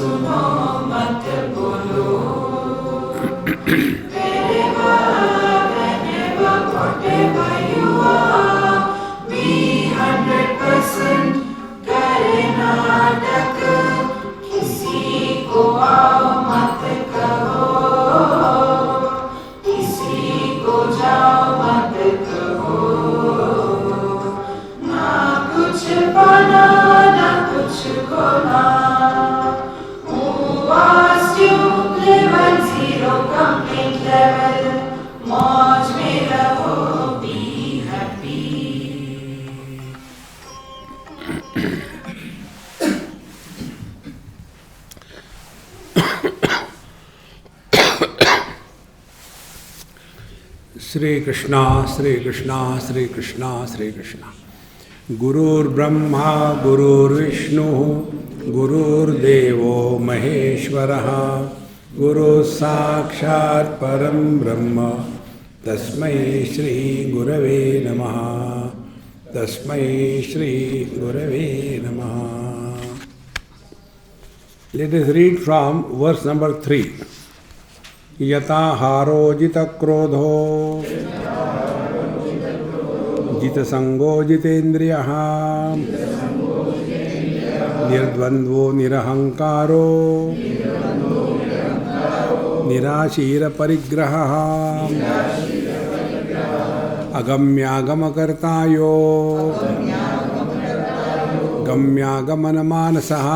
सुनो मत बोलो whenever whatever you are be 100% करे नाटक किसी को आओ मत कहो किसी को जाओ मत कहो ना कुछ पाना ना कुछ खोना Who asked you level 0 complete level मौज में रहो be happy श्री कृष्णा श्री कृष्णा श्री कृष्णा श्री कृष्णा गुरुर्ब्रह्मा गुरुर्विष्णु गुरुर्देवो महेश्वरः गुरुः साक्षात् परं ब्रह्म तस्मै श्री गुरवे नमः तस्मै श्री गुरवे नमः Let us read from verse number 3. यता हारो जित क्रोधो जित संगो जितेन्द्रियः निर्द्वन्द्वो निरहंकारो निराशीर परिग्रहः अगम्यागमकर्तायो गम्यागमनमानसः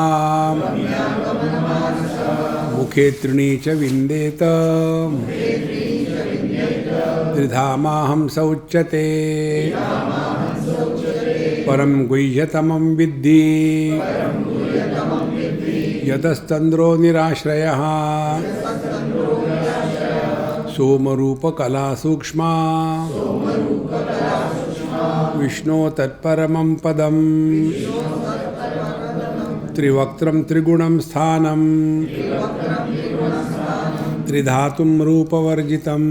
मुखे त्रिणी च विन्देत त्रिधामाहं सौच्यते परं गुह्यतमं विद्धि यतस्तन्द्रो निराश्रयः सोमरूपकला सूक्ष्मा विष्णो तत्परमं पदं त्रिवक्त्रं त्रिगुणं स्थानं त्रिधातुं रूपवर्जितं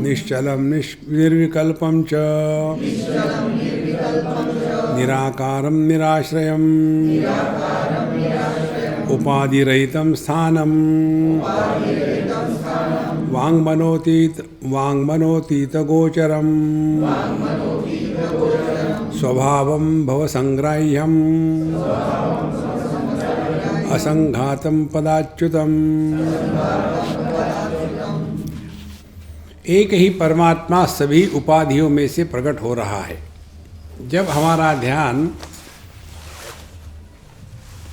निश्चलं निर्विकल्पं च निराकारं निराश्रयम् उपाधिरहितं स्थानं वाङ्मनोतीतगोचरं स्वभावं भवसंग्राह्यम् असंघातं पदाच्युतम्। एक ही परमात्मा सभी उपाधियों में से प्रकट हो रहा है। जब हमारा ध्यान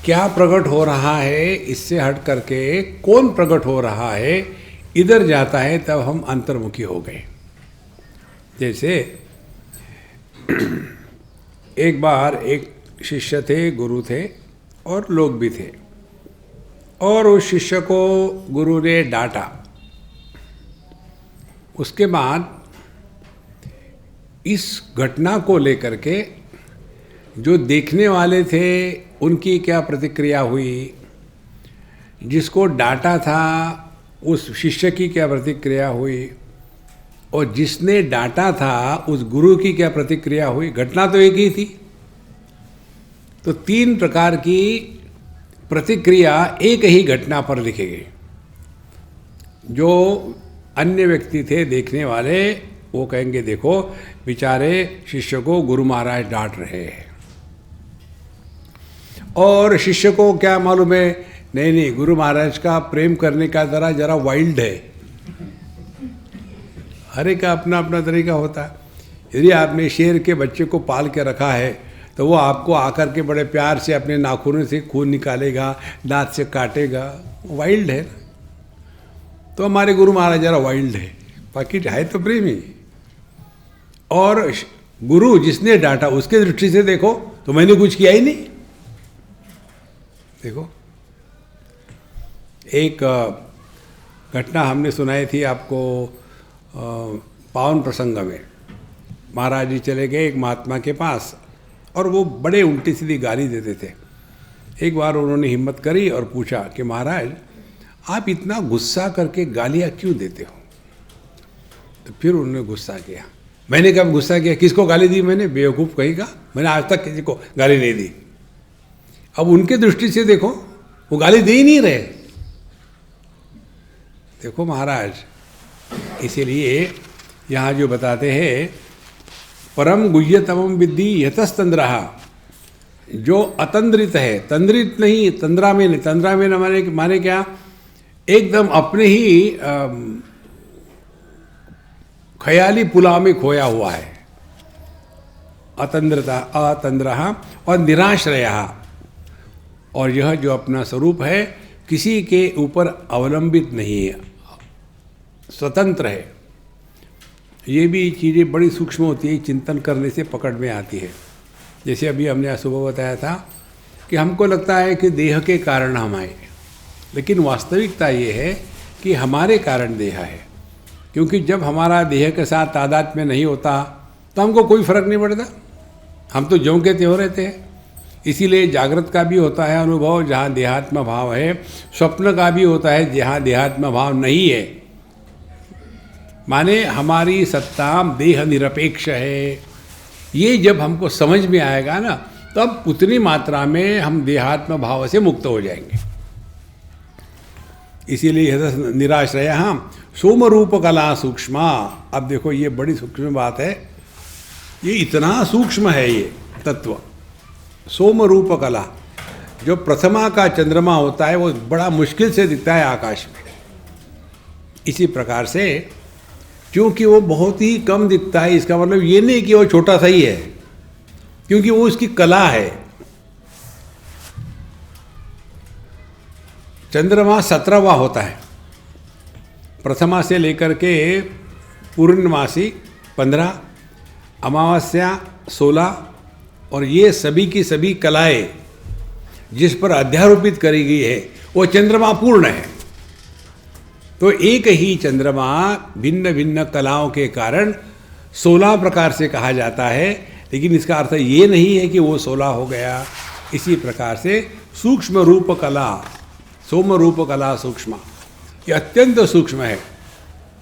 क्या प्रकट हो रहा है इससे हट करके कौन प्रकट हो रहा है इधर जाता है, तब हम अंतर्मुखी हो गए। जैसे एक बार एक शिष्य थे, गुरु थे और लोग भी थे, और उस शिष्य को गुरु ने डांटा। उसके बाद इस घटना को लेकर के जो देखने वाले थे उनकी क्या प्रतिक्रिया हुई, जिसको डांटा था उस शिष्य की क्या प्रतिक्रिया हुई, और जिसने डांटा था उस गुरु की क्या प्रतिक्रिया हुई। घटना तो एक ही थी। तो तीन प्रकार की प्रतिक्रिया एक ही घटना पर लिखी गई। जो अन्य व्यक्ति थे देखने वाले, वो कहेंगे देखो बेचारे शिष्य को गुरु महाराज डांट रहे हैं, और शिष्य को क्या मालूम है, नहीं नहीं गुरु महाराज का प्रेम करने का जरा वाइल्ड है। हर एक का अपना अपना तरीका होता है। यदि आपने शेर के बच्चे को पाल के रखा है तो वो आपको आकर के बड़े प्यार से अपने नाखूनों से खून निकालेगा, दांत से काटेगा, वाइल्ड है। तो हमारे गुरु महाराज जरा वाइल्ड है, बाकी है तो प्रेमी। और गुरु जिसने डांटा उसके दृष्टि से देखो तो मैंने कुछ किया ही नहीं। देखो एक घटना हमने सुनाई थी आपको पावन प्रसंग में। महाराज जी चले गए एक महात्मा के पास, और वो बड़े उल्टी सीधी गाली देते थे। एक बार उन्होंने हिम्मत करी और पूछा कि महाराज आप इतना गुस्सा करके गालियाँ क्यों देते हो। तो फिर उन्होंने गुस्सा किया। मैंने कब गुस्सा किया, किसको गाली दी मैंने, बेवकूफ़ कहीं का, मैंने आज तक किसी को गाली नहीं दी। अब उनके दृष्टि से देखो, वो गाली दे ही नहीं रहे। देखो महाराज, इसीलिए यहाँ जो बताते हैं, परम गुह्यतमम विद्धि यतस्तंद्रः, जो अतंद्रित है, तंद्रित नहीं, तंद्रा में नहीं, तंद्रा में न माने क्या, एकदम अपने ही ख्याली पुलाव में खोया हुआ है। अतंद्रः और निराश्रयः, और यह जो अपना स्वरूप है किसी के ऊपर अवलंबित नहीं है, स्वतंत्र है। ये भी चीज़ें बड़ी सूक्ष्म होती है, चिंतन करने से पकड़ में आती है। जैसे अभी हमने सुबह बताया था कि हमको लगता है कि देह के कारण हम आए, लेकिन वास्तविकता ये है कि हमारे कारण देह है। क्योंकि जब हमारा देह के साथ तादाद में नहीं होता तो हमको कोई फर्क नहीं पड़ता, हम तो ज्यों के त्यों रहते हैं। इसीलिए जागृत का भी होता है अनुभव जहाँ देहात्म भाव है, स्वप्न का भी होता है जहाँ देहात्म भाव नहीं है। माने हमारी सत्ता देह निरपेक्ष है। ये जब हमको समझ में आएगा ना, तब उतनी मात्रा में हम देहात्म भाव से मुक्त हो जाएंगे। इसीलिए निराश्रय, हाँ, सोम रूप कला सूक्ष्मा। अब देखो ये बड़ी सूक्ष्म बात है, ये इतना सूक्ष्म है ये तत्व। सोम रूप कला, जो प्रथमा का चंद्रमा होता है वो बड़ा मुश्किल से दिखता है आकाश में। इसी प्रकार से क्योंकि वो बहुत ही कम दिखता है, इसका मतलब ये नहीं कि वो छोटा सा ही है, क्योंकि वो उसकी कला है। चंद्रमा 17वां होता है, प्रथमा से लेकर के पूर्णमासी 15, अमावस्या 16, और ये सभी की सभी कलाएं जिस पर अध्यारोपित करी गई है वो चंद्रमा पूर्ण है। तो एक ही चंद्रमा भिन्न भिन्न कलाओं के कारण 16 प्रकार से कहा जाता है, लेकिन इसका अर्थ ये नहीं है कि वो 16 हो गया। इसी प्रकार से सूक्ष्म रूप कला, सोम रूप कला सूक्ष्म, ये अत्यंत सूक्ष्म है।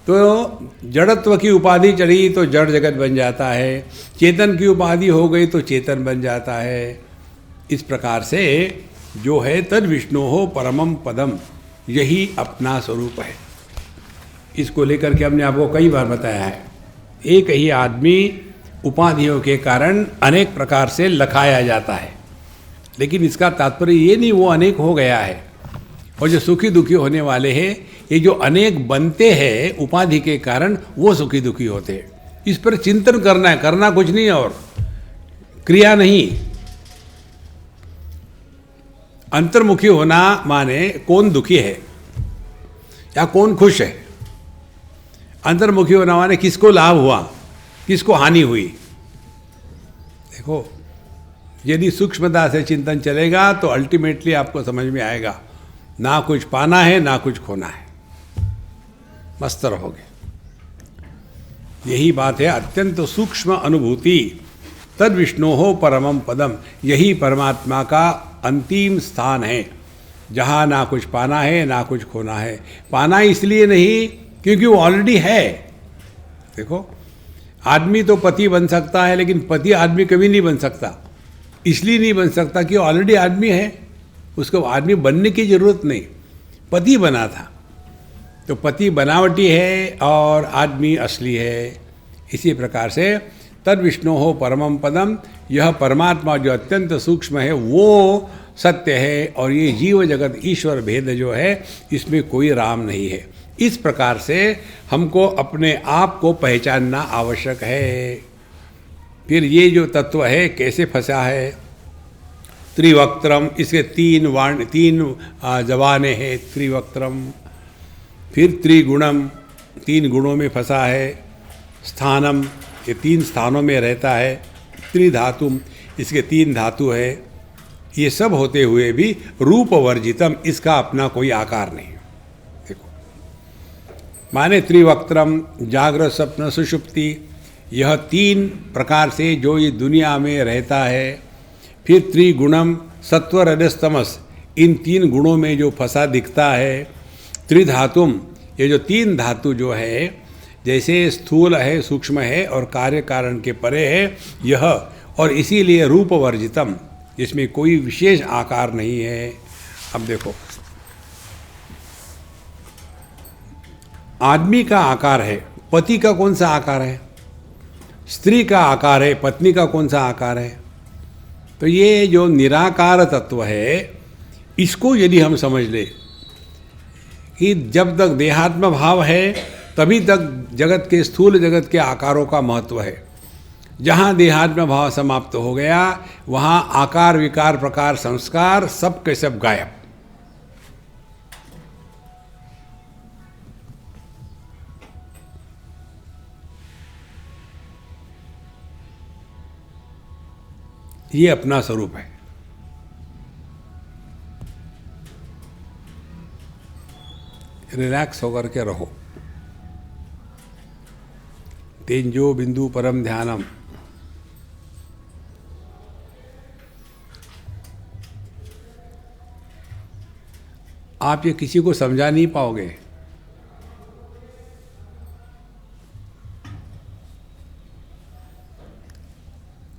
तो जड़त्व की उपाधि चढ़ी तो जड़ जगत बन जाता है, चेतन की उपाधि हो गई तो चेतन बन जाता है। इस प्रकार से जो है तद विष्णु हो परमम पदम, यही अपना स्वरूप है। इसको लेकर के हमने आपको कई बार बताया है। एक ही आदमी उपाधियों के कारण अनेक प्रकार से लखाया जाता है, लेकिन इसका तात्पर्य ये नहीं वो अनेक हो गया है। और जो सुखी दुखी होने वाले हैं, ये जो अनेक बनते हैं उपाधि के कारण, वो सुखी दुखी होते हैं। इस पर चिंतन करना है, करना कुछ नहीं और क्रिया नहीं। अंतर्मुखी होना माने कौन दुखी है या कौन खुश है। अंतर्मुखी होना माने किसको लाभ हुआ, किसको हानि हुई। देखो, यदि सूक्ष्मता से चिंतन चलेगा तो अल्टीमेटली आपको समझ में आएगा, ना कुछ पाना है ना कुछ खोना है, मस्त रहोगे। यही बात है अत्यंत सूक्ष्म अनुभूति। तद विष्णु हो परमम पदम, यही परमात्मा का अंतिम स्थान है, जहाँ ना कुछ पाना है ना कुछ खोना है। पाना इसलिए नहीं क्योंकि वो ऑलरेडी है। देखो, आदमी तो पति बन सकता है, लेकिन पति आदमी कभी नहीं बन सकता। इसलिए नहीं बन सकता कि ऑलरेडी आदमी है, उसको आदमी बनने की जरूरत नहीं, पति बना था। तो पति बनावटी है और आदमी असली है। इसी प्रकार से तद विष्णु हो परमम पदम, यह परमात्मा जो अत्यंत सूक्ष्म है वो सत्य है, और ये जीव जगत ईश्वर भेद जो है इसमें कोई राम नहीं है। इस प्रकार से हमको अपने आप को पहचानना आवश्यक है। फिर ये जो तत्व है कैसे फंसा है, त्रिवक्त्रम, इसके तीन जबानें हैं, त्रिवक्त्रम। फिर त्रिगुणम, 3 गुणों में फंसा है। स्थानम, ये 3 स्थानों में रहता है। त्रिधातुम, इसके 3 धातु है। ये सब होते हुए भी रूप वर्जितम, इसका अपना कोई आकार नहीं। देखो, माने त्रिवक्त्रम, जागृत स्वप्न सुषुप्ति, यह 3 प्रकार से जो ये दुनिया में रहता है। फिर त्रिगुणम, सत्व रजस तमस, इन 3 गुणों में जो फंसा दिखता है। त्रिधातुम, ये जो 3 धातु जो है, जैसे स्थूल है, सूक्ष्म है और कार्य कारण के परे है यह, और इसीलिए रूप वर्जितम, जिसमें कोई विशेष आकार नहीं है। अब देखो, आदमी का आकार है, पति का कौन सा आकार है? स्त्री का आकार है, पत्नी का कौन सा आकार है? तो ये जो निराकार तत्व है, इसको यदि हम समझ ले कि जब तक देहात्म भाव है तभी तक जगत के, स्थूल जगत के आकारों का महत्व है। जहाँ देहात्म भाव समाप्त हो गया, वहाँ आकार विकार प्रकार संस्कार सब के सब गायब। ये अपना स्वरूप है। रिलैक्स होकर के रहो। तेंजो बिंदु परम ध्यानम। आप ये किसी को समझा नहीं पाओगे।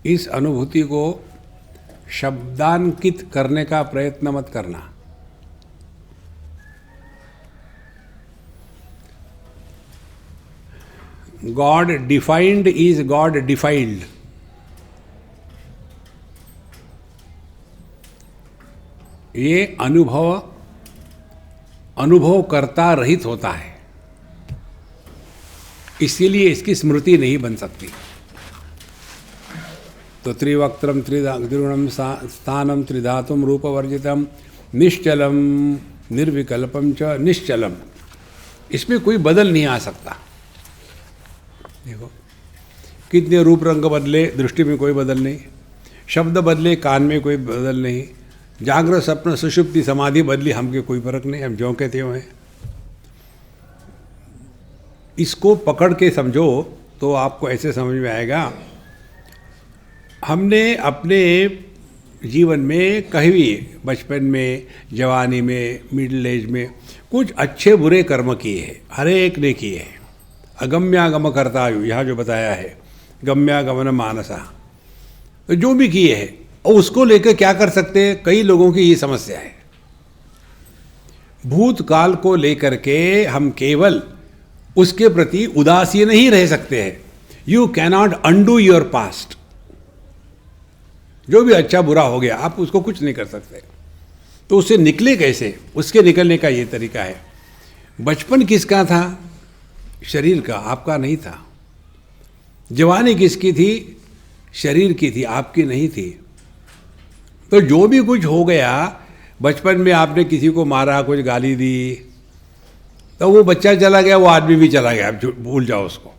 इस अनुभूति को शब्दांकित करने का प्रयत्न मत करना। God defined is God defined. ये अनुभव करता रहित होता है, इसीलिए इसकी स्मृति नहीं बन सकती। तो त्रिवक्त्रम त्रिगुणम स्थानम त्रिधातुम रूपवर्जितम निश्चलम निर्विकल्पम च निश्चलम, इसमें कोई बदल नहीं आ सकता। देखो कितने रूप रंग बदले, दृष्टि में कोई बदल नहीं, शब्द बदले, कान में कोई बदल नहीं, जागृत स्वप्न सुषुप्ति समाधि बदली, हमके कोई फर्क नहीं, हम जो कहते हो हैं। इसको पकड़ के समझो तो आपको ऐसे समझ में आएगा। हमने अपने जीवन में कहीं भी, बचपन में, जवानी में, मिडिल एज में कुछ अच्छे बुरे कर्म किए हैं, हर एक ने किए हैं। अगम्यागम कर्तायु, यहाँ जो बताया है, गम्यागमन मानसा, तो जो भी किए हैं, और उसको लेकर क्या कर सकते हैं? कई लोगों की ये समस्या है। भूतकाल को लेकर के हम केवल उसके प्रति उदासीन नहीं रह सकते हैं। You cannot undo your past. जो भी अच्छा बुरा हो गया, आप उसको कुछ नहीं कर सकते। तो उससे निकले कैसे? उसके निकलने का ये तरीका है। बचपन किसका था? शरीर का, आपका नहीं था। जवानी किसकी थी? शरीर की थी, आपकी नहीं थी। तो जो भी कुछ हो गया, बचपन में आपने किसी को मारा, कुछ गाली दी, तो वो बच्चा चला गया, वो आदमी भी चला गया, भूल जाओ उसको।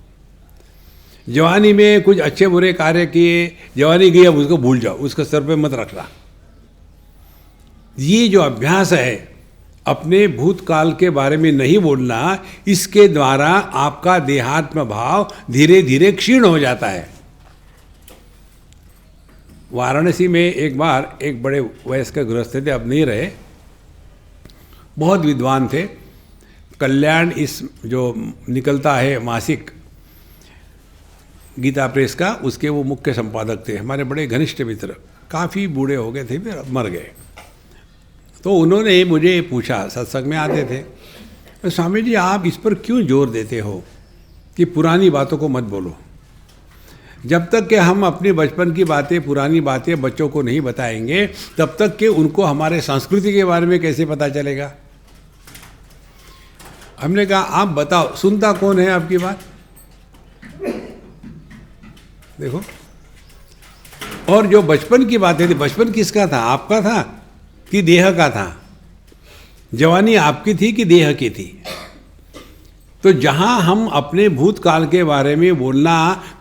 जवानी में कुछ अच्छे बुरे कार्य किए, जवानी गई, अब उसको भूल जाओ, उसको सर पे मत रखना। ये जो अभ्यास है, अपने भूतकाल के बारे में नहीं बोलना, इसके द्वारा आपका देहात्म भाव धीरे धीरे क्षीण हो जाता है। वाराणसी में एक बार एक बड़े वयस्क गृहस्थ थे, अब नहीं रहे, बहुत विद्वान थे। कल्याण इस जो निकलता है मासिक गीता प्रेस का, उसके वो मुख्य संपादक थे, हमारे बड़े घनिष्ठ मित्र। काफ़ी बूढ़े हो गए थे, फिर मर गए। तो उन्होंने मुझे पूछा, सत्संग में आते थे, तो स्वामी जी आप इस पर क्यों जोर देते हो कि पुरानी बातों को मत बोलो? जब तक कि हम अपने बचपन की बातें, पुरानी बातें बच्चों को नहीं बताएंगे, तब तक कि उनको हमारे संस्कृति के बारे में कैसे पता चलेगा? हमने कहा आप बताओ, सुनता कौन है आपकी बात? देखो, और जो बचपन की बातें थी, बचपन किसका था? आपका था कि देह का था? जवानी आपकी थी कि देह की थी? तो जहां हम अपने भूतकाल के बारे में बोलना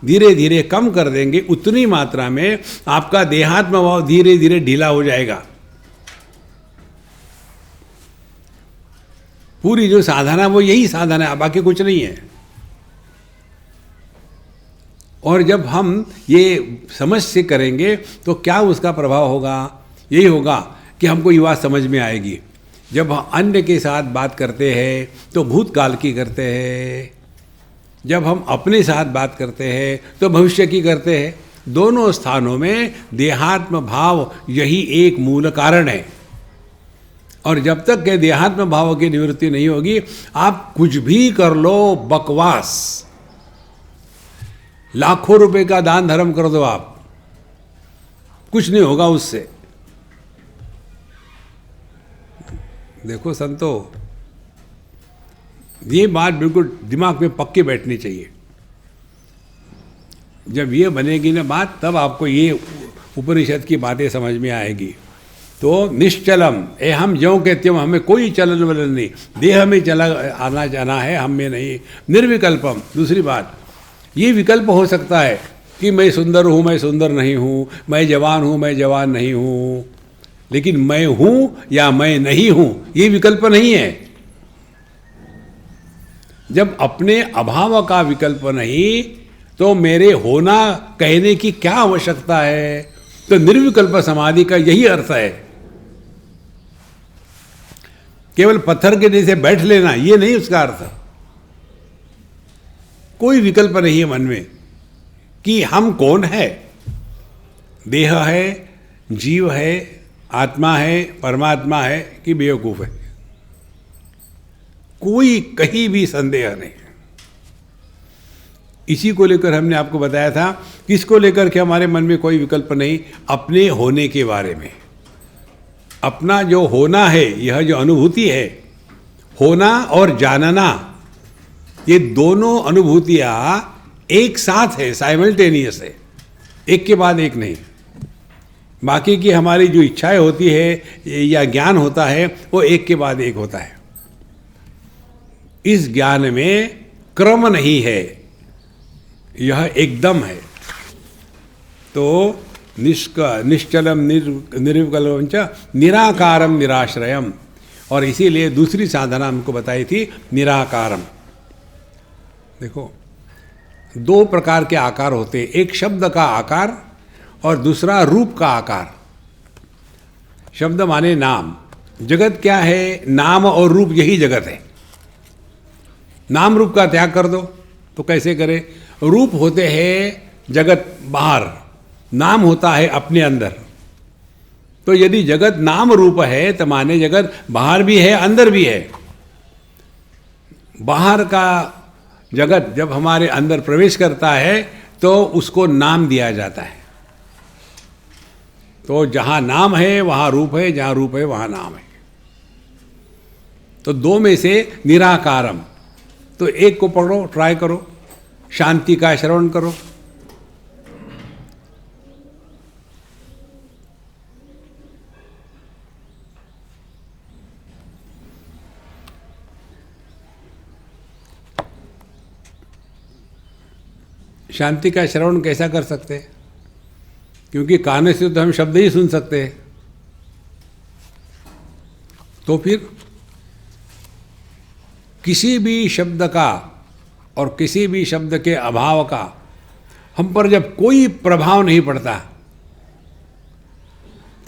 धीरे धीरे कम कर देंगे, उतनी मात्रा में आपका देहात्म भाव धीरे धीरे ढीला हो जाएगा। पूरी जो साधना वो यही साधना है, बाकी कुछ नहीं है। और जब हम ये समझ से करेंगे तो क्या उसका प्रभाव होगा? यही होगा कि हमको ये बात समझ में आएगी। जब हम अन्य के साथ बात करते हैं तो भूतकाल की करते हैं, जब हम अपने साथ बात करते हैं तो भविष्य की करते हैं। दोनों स्थानों में देहात्म भाव यही एक मूल कारण है। और जब तक के देहात्म भाव की निवृत्ति नहीं होगी, आप कुछ भी कर लो, बकवास। लाखों रुपए का दान धर्म कर दो, आप कुछ नहीं होगा उससे। देखो संतो, ये बात बिल्कुल दिमाग में पक्की बैठनी चाहिए। जब ये बनेगी ना बात, तब आपको ये उपनिषद की बातें समझ में आएगी। तो निश्चलम, हम ज्यों के त्यों, हमें कोई चलन वलन नहीं, देह में चला आना जाना है, हम में नहीं। निर्विकल्पम, दूसरी बात, ये विकल्प हो सकता है कि मैं सुंदर हूँ, मैं सुंदर नहीं हूँ, मैं जवान हूँ, मैं जवान नहीं हूँ, लेकिन मैं हूँ या मैं नहीं हूँ, ये विकल्प नहीं है। जब अपने अभाव का विकल्प नहीं, तो मेरे होना कहने की क्या आवश्यकता है? तो निर्विकल्प समाधि का यही अर्थ है। केवल पत्थर के जैसे बैठ लेना, ये नहीं उसका अर्थ। कोई विकल्प नहीं है मन में कि हम कौन है। देह है, जीव है, आत्मा है, परमात्मा है कि बेवकूफ है, कोई कहीं भी संदेह नहीं। इसी को लेकर हमने आपको बताया था, किसको लेकर के हमारे मन में कोई विकल्प नहीं, अपने होने के बारे में। अपना जो होना है, यह जो अनुभूति है, होना और जानना, ये दोनों अनुभूतियां एक साथ है, साइमल्टेनियस है, एक के बाद एक नहीं। बाकी की हमारी जो इच्छाएं होती है या ज्ञान होता है, वो एक के बाद एक होता है। इस ज्ञान में क्रम नहीं है, यह एकदम है। तो निश्चलम निर्विकल्पम च निराकारम निराश्रयम, और इसीलिए दूसरी साधना हमको बताई थी निराकारम। देखो, दो प्रकार के आकार होते हैं, एक शब्द का आकार और दूसरा रूप का आकार। शब्द माने नाम। जगत क्या है? नाम और रूप, यही जगत है। नाम रूप का त्याग कर दो तो कैसे करें? रूप होते हैं जगत बाहर, नाम होता है अपने अंदर। तो यदि जगत नाम रूप है तो माने जगत बाहर भी है, अंदर भी है। बाहर का जगत जब हमारे अंदर प्रवेश करता है तो उसको नाम दिया जाता है। तो जहाँ नाम है वहाँ रूप है, जहाँ रूप है वहाँ नाम है। तो दो में से निराकारम, तो एक को पढ़ो, ट्राई करो, शांति का श्रवण करो। शांति का श्रवण कैसा कर सकते हैं? क्योंकि कान से तो हम शब्द ही सुन सकते हैं। तो फिर किसी भी शब्द का और किसी भी शब्द के अभाव का हम पर जब कोई प्रभाव नहीं पड़ता,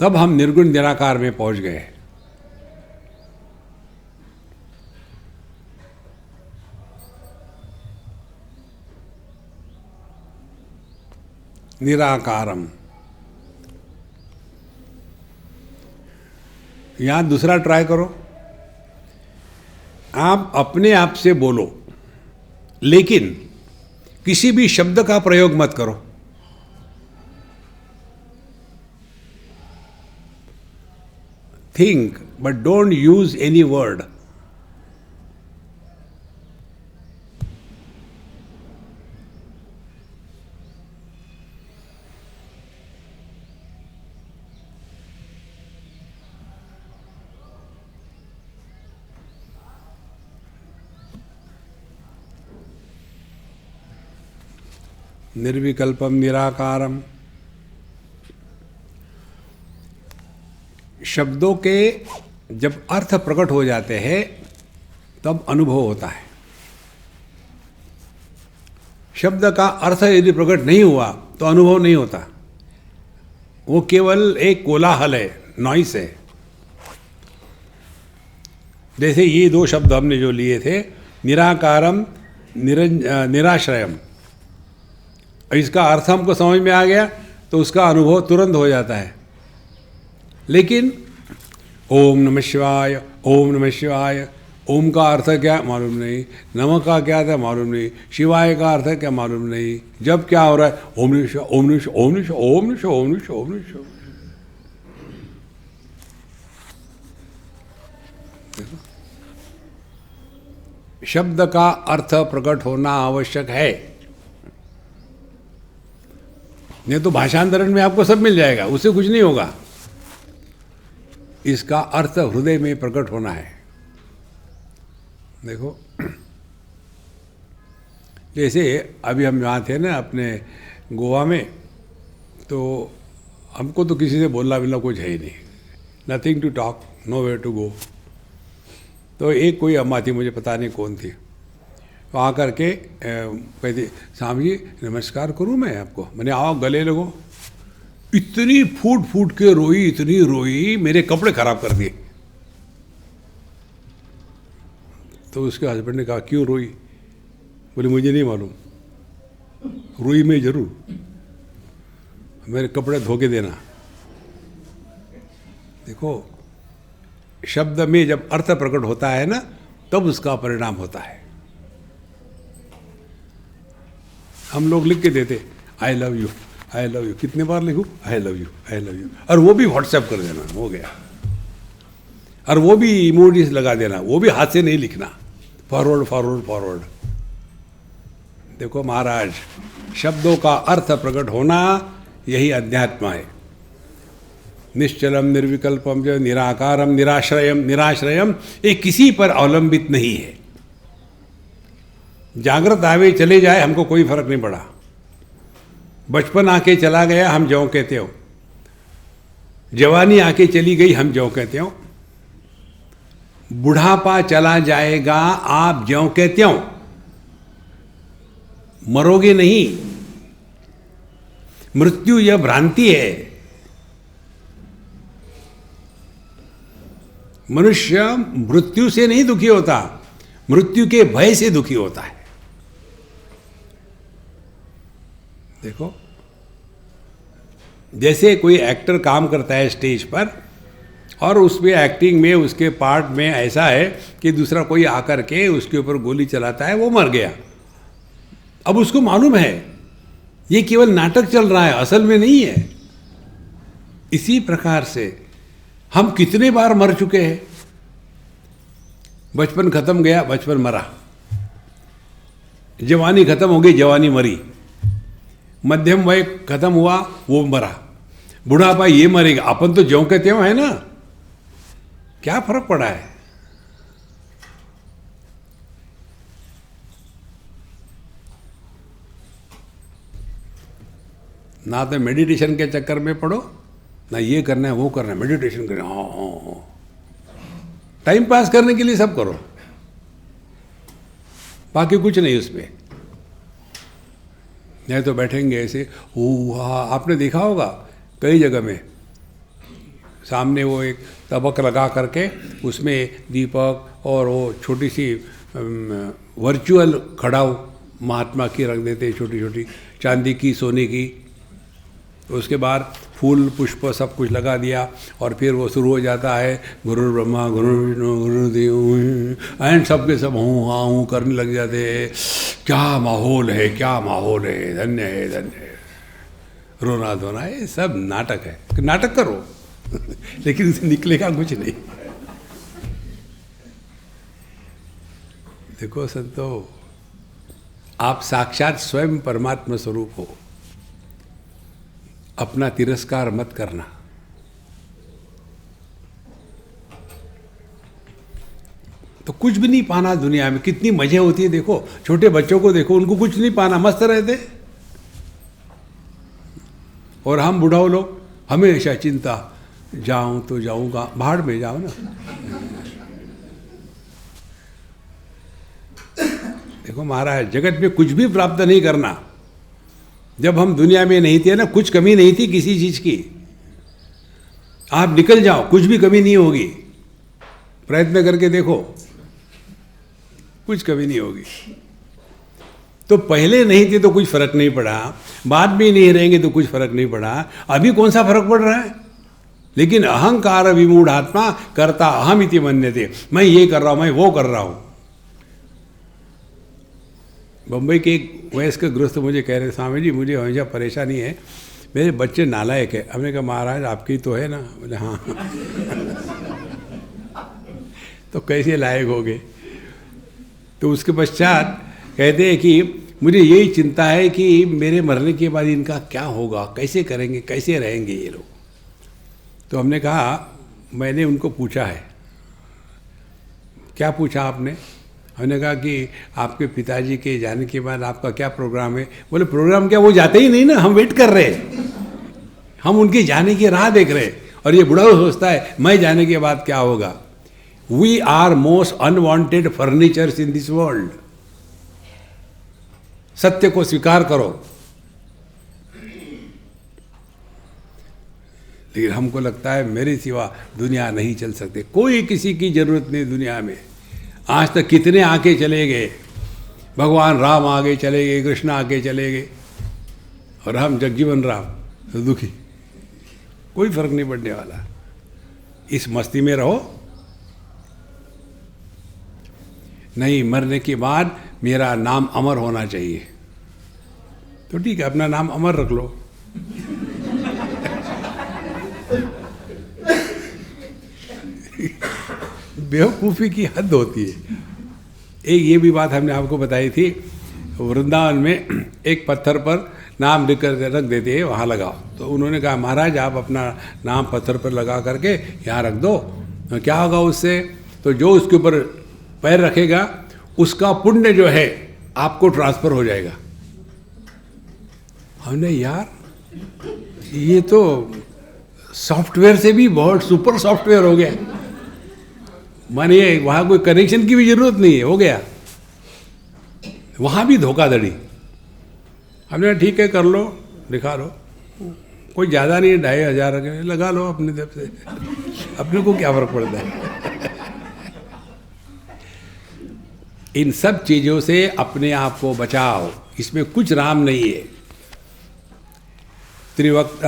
तब हम निर्गुण निराकार में पहुंच गए। निराकारम। यहां दूसरा ट्राई करो। आप अपने आप से बोलो, लेकिन किसी भी शब्द का प्रयोग मत करो। Think but don't use any word. निर्विकल्पम निराकारम। शब्दों के जब अर्थ प्रकट हो जाते हैं तब अनुभव होता है। शब्द का अर्थ यदि प्रकट नहीं हुआ तो अनुभव नहीं होता, वो केवल एक कोलाहल है, नॉइस है। जैसे ये दो शब्द हमने जो लिए थे, निराकारम निराश्रयम, इसका अर्थ हमको समझ में आ गया तो उसका अनुभव तुरंत हो जाता है। लेकिन ओम नमः शिवाय, ओम नमः शिवाय, ओम का अर्थ क्या मालूम नहीं, नमः का क्या था मालूम नहीं, शिवाय का अर्थ क्या मालूम नहीं, जब क्या हो रहा है ओम नमः शिवाय, ओम नमः शिवाय, ओम नमः शिवाय, ओम नमः शिवाय, ओम नमः शिवाय, ओम नमः शिवाय। शब्द का अर्थ प्रकट होना आवश्यक है, नहीं तो भाषांतरण में आपको सब मिल जाएगा, उससे कुछ नहीं होगा। इसका अर्थ हृदय में प्रकट होना है। देखो जैसे अभी हम यहाँ थे ना अपने गोवा में, तो हमको तो किसी से बोलना बिलना कुछ है ही नहीं, nothing to talk, nowhere to go. तो एक कोई अम्मा थी, मुझे पता नहीं कौन थी, तो आ करके कहती स्वामी जी नमस्कार करूँ मैं आपको। मैंने आओ गले लगो। इतनी फूट फूट के रोई, इतनी रोई, मेरे कपड़े खराब कर दिए। तो उसके हस्बैंड ने कहा क्यों रोई? बोले मुझे नहीं मालूम, रोई मैं जरूर, मेरे कपड़े धो के देना। देखो शब्द में जब अर्थ प्रकट होता है ना, तब उसका परिणाम होता है। हम लोग लिख के देते आई love you, I love you, कितने बार लिखूं आई love you, I love you, और वो भी व्हाट्सएप कर देना, हो गया। और वो भी इमोजीज लगा देना, वो भी हाथ से नहीं लिखना, फॉरवर्ड फॉरवर्ड फॉरवर्ड। देखो महाराज, शब्दों का अर्थ प्रकट होना यही अध्यात्म है। निश्चलम निर्विकल्पम जो निराकारम निराश्रयम, निराश्रयम ये किसी पर अवलंबित नहीं है। जागृत आवे चले जाए हमको कोई फर्क नहीं पड़ा, बचपन आके चला गया हम ज्यों कहते हो, जवानी आके चली गई हम ज्यों कहते हो, बुढ़ापा चला जाएगा आप ज्यों कहते हो, मरोगे नहीं। मृत्यु यह भ्रांति है। मनुष्य मृत्यु से नहीं दुखी होता, मृत्यु के भय से दुखी होता है। देखो जैसे कोई एक्टर काम करता है स्टेज पर, और उसमें एक्टिंग में उसके पार्ट में ऐसा है कि दूसरा कोई आकर के उसके ऊपर गोली चलाता है, वो मर गया। अब उसको मालूम है ये केवल नाटक चल रहा है, असल में नहीं है। इसी प्रकार से हम कितने बार मर चुके हैं। बचपन खत्म गया, बचपन मरा, जवानी खत्म हो गई, जवानी मरी, मध्यम वय खत्म हुआ, वो मरा, बुढ़ापा ये मरेगा, अपन तो ज्यों कहते हो है ना, क्या फर्क पड़ा है। ना तो मेडिटेशन के चक्कर में पड़ो, ना ये करना है वो करना है, मेडिटेशन करना हाँ, टाइम पास करने के लिए सब करो, बाकी कुछ नहीं उसमें। नहीं तो बैठेंगे ऐसे हाँ, आपने देखा होगा कई जगह में सामने वो एक तबक लगा करके उसमें दीपक और वो छोटी सी वर्चुअल खड़ाऊ महात्मा की रख देते, छोटी छोटी चांदी की, सोने की। उसके बाद फूल पुष्प सब कुछ लगा दिया, और फिर वो शुरू हो जाता है गुरु ब्रह्मा गुरु विष्णु गुरुदेव, एंड सबके सब हूँ हाँ हूँ करने लग जाते हैं। क्या माहौल है, क्या माहौल है, धन्य है, धन्य है। रोना धोना ये सब नाटक है, नाटक करो लेकिन उसे निकलेगा कुछ नहीं। देखो संतो, आप साक्षात स्वयं परमात्मा स्वरूप हो, अपना तिरस्कार मत करना। तो कुछ भी नहीं पाना दुनिया में, कितनी मजे होती है। देखो छोटे बच्चों को देखो, उनको कुछ नहीं पाना, मस्त रहते। और हम बुढ़ाओ लोग हमेशा चिंता, जाऊं तो जाऊंगा, भाड़ में जाओ ना। देखो महाराज, जगत में कुछ भी प्राप्त नहीं करना। जब हम दुनिया में नहीं थे ना, कुछ कमी नहीं थी किसी चीज की। आप निकल जाओ, कुछ भी कमी नहीं होगी। प्रयत्न करके देखो, कुछ कमी नहीं होगी। तो पहले नहीं थे तो कुछ फर्क नहीं पड़ा, बाद में नहीं रहेंगे तो कुछ फर्क नहीं पड़ा, अभी कौन सा फर्क पड़ रहा है? लेकिन अहंकार विमूढ़ आत्मा करता अहम इति मन्यते, मैं ये कर रहा हूं, मैं वो कर रहा हूं। बम्बई के एक वयस्क गृहस्थ मुझे कह रहे, स्वामी जी मुझे हमेशा परेशानी है, मेरे बच्चे नालायक है। हमने कहा महाराज आपकी तो है ना? बोले हाँ। तो कैसे लायक हो गए? तो उसके पश्चात कहते हैं कि मुझे यही चिंता है कि मेरे मरने के बाद इनका क्या होगा, कैसे करेंगे, कैसे रहेंगे ये लोग। तो हमने कहा, मैंने उनको पूछा है। क्या पूछा आपने? हमने कहा कि आपके पिताजी के जाने के बाद आपका क्या प्रोग्राम है? बोले प्रोग्राम क्या, वो जाते ही नहीं ना, हम वेट कर रहे हैं, हम उनके जाने की राह देख रहे हैं। और ये बुढ़ा सोचता है मैं जाने के बाद क्या होगा। We are most unwanted furnitures in this world. सत्य को स्वीकार करो। लेकिन हमको लगता है मेरे सिवा दुनिया नहीं चल सकते, कोई किसी की जरूरत नहीं दुनिया में। आज तक कितने आके चले गए, भगवान राम आगे चले गए, कृष्ण आगे चले गए, और हम जगजीवन राम तो दुखी, कोई फर्क नहीं पड़ने वाला। इस मस्ती में रहो। नहीं, मरने के बाद मेरा नाम अमर होना चाहिए, तो ठीक है, अपना नाम अमर रख लो। बेवकूफ़ी की हद होती है। एक ये भी बात हमने आपको बताई थी, वृंदावन में एक पत्थर पर नाम लिख कर रख देते हैं, वहाँ लगाओ। तो उन्होंने कहा महाराज आप अपना नाम पत्थर पर लगा करके यहाँ रख दो, तो क्या होगा उससे? तो जो उसके ऊपर पैर रखेगा उसका पुण्य जो है आपको ट्रांसफर हो जाएगा। हमने यार ये तो सॉफ्टवेयर से भी बहुत सुपर सॉफ्टवेयर हो गया, मानिए वहाँ कोई कनेक्शन की भी जरूरत नहीं है, हो गया। वहाँ भी धोखाधड़ी। हमने कहा ठीक है कर लो, दिखा लो, कोई ज़्यादा नहीं, 2500 लगा लो अपनी तरफ से, अपने को क्या फर्क पड़ता है। इन सब चीज़ों से अपने आप को बचाओ, इसमें कुछ राम नहीं है। त्रिवक्त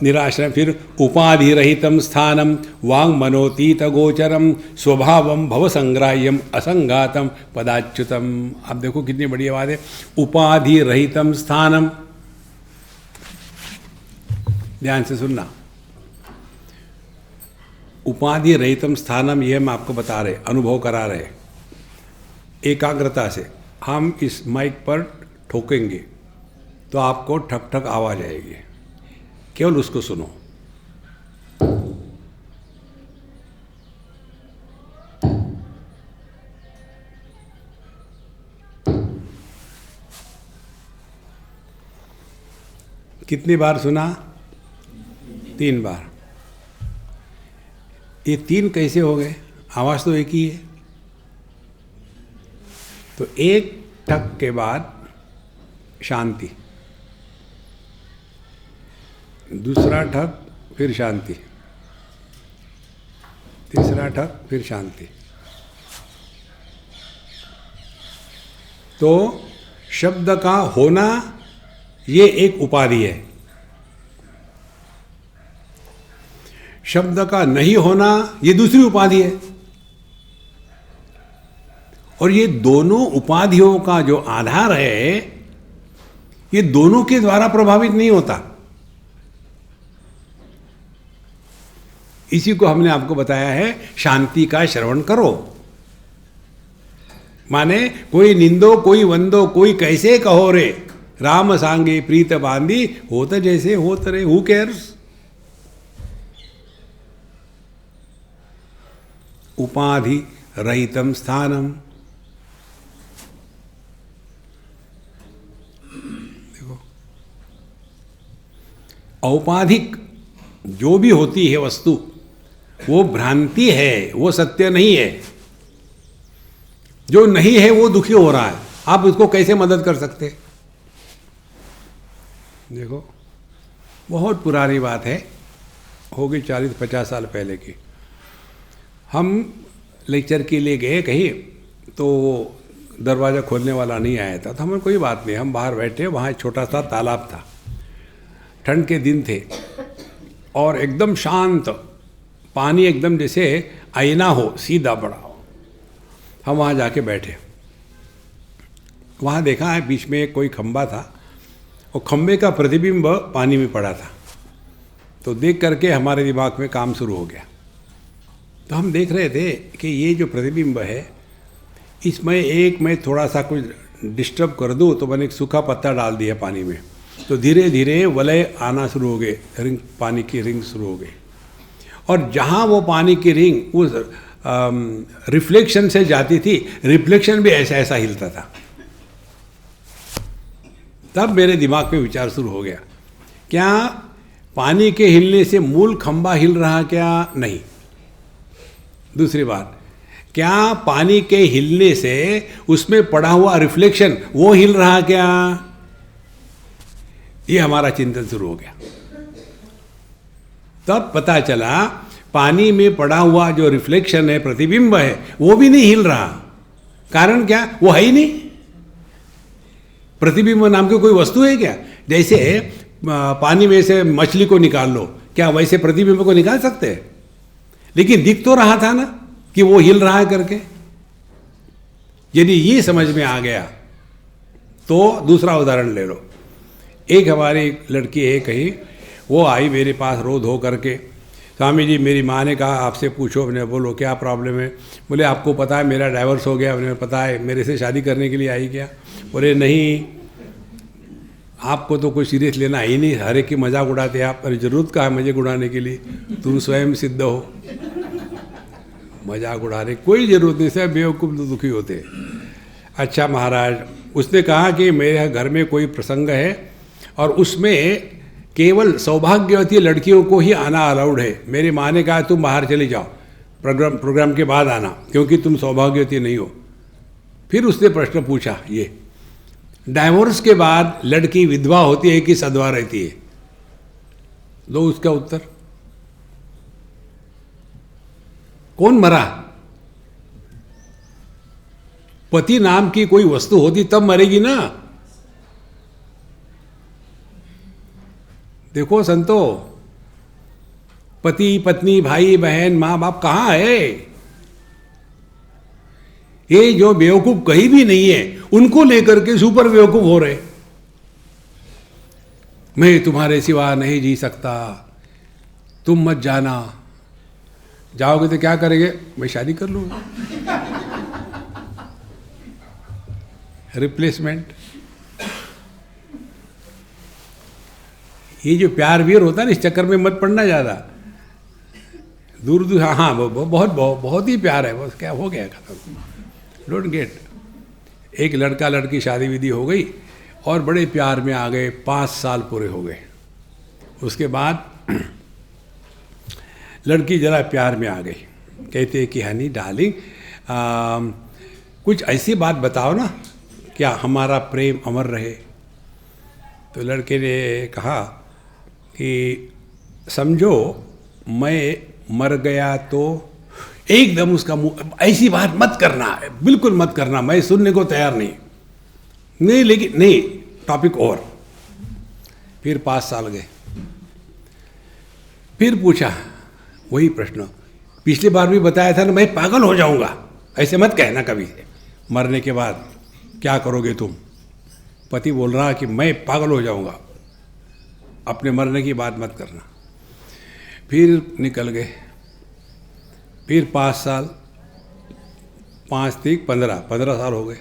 निराश्रय, फिर उपाधि रहितम स्थानम वांग मनोतीत गोचरम स्वभावम भव संग्राह्यम असंगातम पदाच्युतम। अब देखो कितनी बढ़िया बात है, उपाधि रहितम स्थानम। ध्यान से सुनना, उपाधि रहितम स्थानम, यह हम आपको बता रहे, अनुभव करा रहे। एकाग्रता से हम इस माइक पर ठोकेंगे तो आपको ठक ठक आवाज आएगी, केवल उसको सुनो। कितनी बार सुना? 3 बार। ये 3 कैसे हो गए? आवाज तो एक ही है। तो एक ठक के बाद शांति, दूसरा ठक फिर शांति, तीसरा ठक फिर शांति। तो शब्द का होना ये एक उपाधि है, शब्द का नहीं होना ये दूसरी उपाधि है। और ये दोनों उपाधियों का जो आधार है, ये दोनों के द्वारा प्रभावित नहीं होता। इसी को हमने आपको बताया है, शांति का श्रवण करो। माने कोई निंदो कोई वंदो कोई कैसे कहो रे, राम सांगे प्रीत बांधी, होत जैसे होत रे, हु केयर्स। उपाधि रहितम स्थानम। देखो, औपाधिक जो भी होती है वस्तु, वो भ्रांति है, वो सत्य नहीं है। जो नहीं है वो दुखी हो रहा है, आप उसको कैसे मदद कर सकते? देखो, बहुत पुरानी बात है, होगी 40-50 साल पहले की। हम लेक्चर के लिए गए कहीं, तो दरवाज़ा खोलने वाला नहीं आया था। तो हमें कोई बात नहीं, हम बाहर बैठे, वहाँ एक छोटा सा तालाब था, ठंड के दिन थे और एकदम शांत पानी, एकदम जैसे आईना हो, सीधा बड़ा हो। हम वहाँ जाके बैठे, वहाँ देखा है बीच में कोई खंबा था और खंबे का प्रतिबिंब पानी में पड़ा था। तो देख करके हमारे दिमाग में काम शुरू हो गया। तो हम देख रहे थे कि ये जो प्रतिबिंब है, इसमें मैं थोड़ा सा कुछ डिस्टर्ब कर दूँ तो मैंने एक सूखा पत्ता डाल दिया पानी में, तो धीरे धीरे वलय आना शुरू हो गए, रिंग, पानी की रिंग शुरू हो गई। और जहाँ वो पानी की रिंग उस रिफ्लेक्शन से जाती थी, रिफ्लेक्शन भी ऐसा ऐसा हिलता था। तब मेरे दिमाग में विचार शुरू हो गया, क्या पानी के हिलने से मूल खंबा हिल रहा क्या? नहीं। दूसरी बात, क्या पानी के हिलने से उसमें पड़ा हुआ रिफ्लेक्शन वो हिल रहा क्या? ये हमारा चिंतन शुरू हो गया। तब पता चला पानी में पड़ा हुआ जो रिफ्लेक्शन है, प्रतिबिंब है, वो भी नहीं हिल रहा। कारण क्या? वो है ही नहीं। प्रतिबिंब नाम की कोई वस्तु है क्या? जैसे पानी में से मछली को निकाल लो, क्या वैसे प्रतिबिंब को निकाल सकते हैं? लेकिन दिख तो रहा था ना कि वो हिल रहा है करके। यदि ये समझ में आ गया तो दूसरा उदाहरण ले लो। एक हमारी लड़की है कहीं, वो आई मेरे पास रो धो करके, स्वामी जी मेरी माँ ने कहा आपसे पूछो। मैंने बोलो क्या प्रॉब्लम है? बोले आपको पता है मेरा डाइवोर्स हो गया। मैंने पता है, मेरे से शादी करने के लिए आई क्या? बोले नहीं, आपको तो कोई सीरियस लेना ही नहीं, हर एक की मजाक उड़ाते आप, पर जरूरत कहा है मजाक उड़ाने के लिए? तुम स्वयं सिद्ध हो, मजाक उड़ाने कोई ज़रूरत नहीं, सब बेवकूफ़ तो दुखी होते। अच्छा महाराज, उसने कहा कि मेरे घर में कोई प्रसंग है और उसमें केवल सौभाग्यवती लड़कियों को ही आना अलाउड है। मेरी माँ ने कहा तुम बाहर चले जाओ, प्रोग्राम के बाद आना, क्योंकि तुम सौभाग्यवती नहीं हो। फिर उसने प्रश्न पूछा, ये डाइवोर्स के बाद लड़की विधवा होती है कि सधवा रहती है? दो उसका उत्तर। कौन मरा? पति नाम की कोई वस्तु होती तब मरेगी ना। देखो संतो, पति पत्नी भाई बहन माँ बाप कहाँ है? ये जो बेवकूफ कहीं भी नहीं है, उनको लेकर के सुपर बेवकूफ हो रहे। मैं तुम्हारे सिवा नहीं जी सकता, तुम मत जाना। जाओगे तो क्या करेंगे? मैं शादी कर लूंगा। रिप्लेसमेंट। ये जो प्यार वीर होता है ना, इस चक्कर में मत पड़ना ज़्यादा। दूर दूर, हाँ बहुत ही प्यार है, बस क्या हो गया खत्म, डोंट गेट। एक लड़का लड़की शादी विधि हो गई और बड़े प्यार में आ गए, 5 साल पूरे हो गए। उसके बाद लड़की जरा प्यार में आ गई, कहते हैं कि हनी डार्लिंग कुछ ऐसी बात बताओ ना, क्या हमारा प्रेम अमर रहे। तो लड़के ने कहा कि समझो मैं मर गया तो, एकदम उसका मुंह, ऐसी बात मत करना, बिल्कुल मत करना, मैं सुनने को तैयार नहीं, लेकिन नहीं, टॉपिक और। फिर 5 साल गए, फिर पूछा वही प्रश्न, पिछली बार भी बताया था ना मैं पागल हो जाऊंगा, ऐसे मत कहना कभी, मरने के बाद क्या करोगे तुम? पति बोल रहा कि मैं पागल हो जाऊंगा, अपने मरने की बात मत करना। फिर निकल गए, फिर 5 साल, 5 3 15 साल हो गए।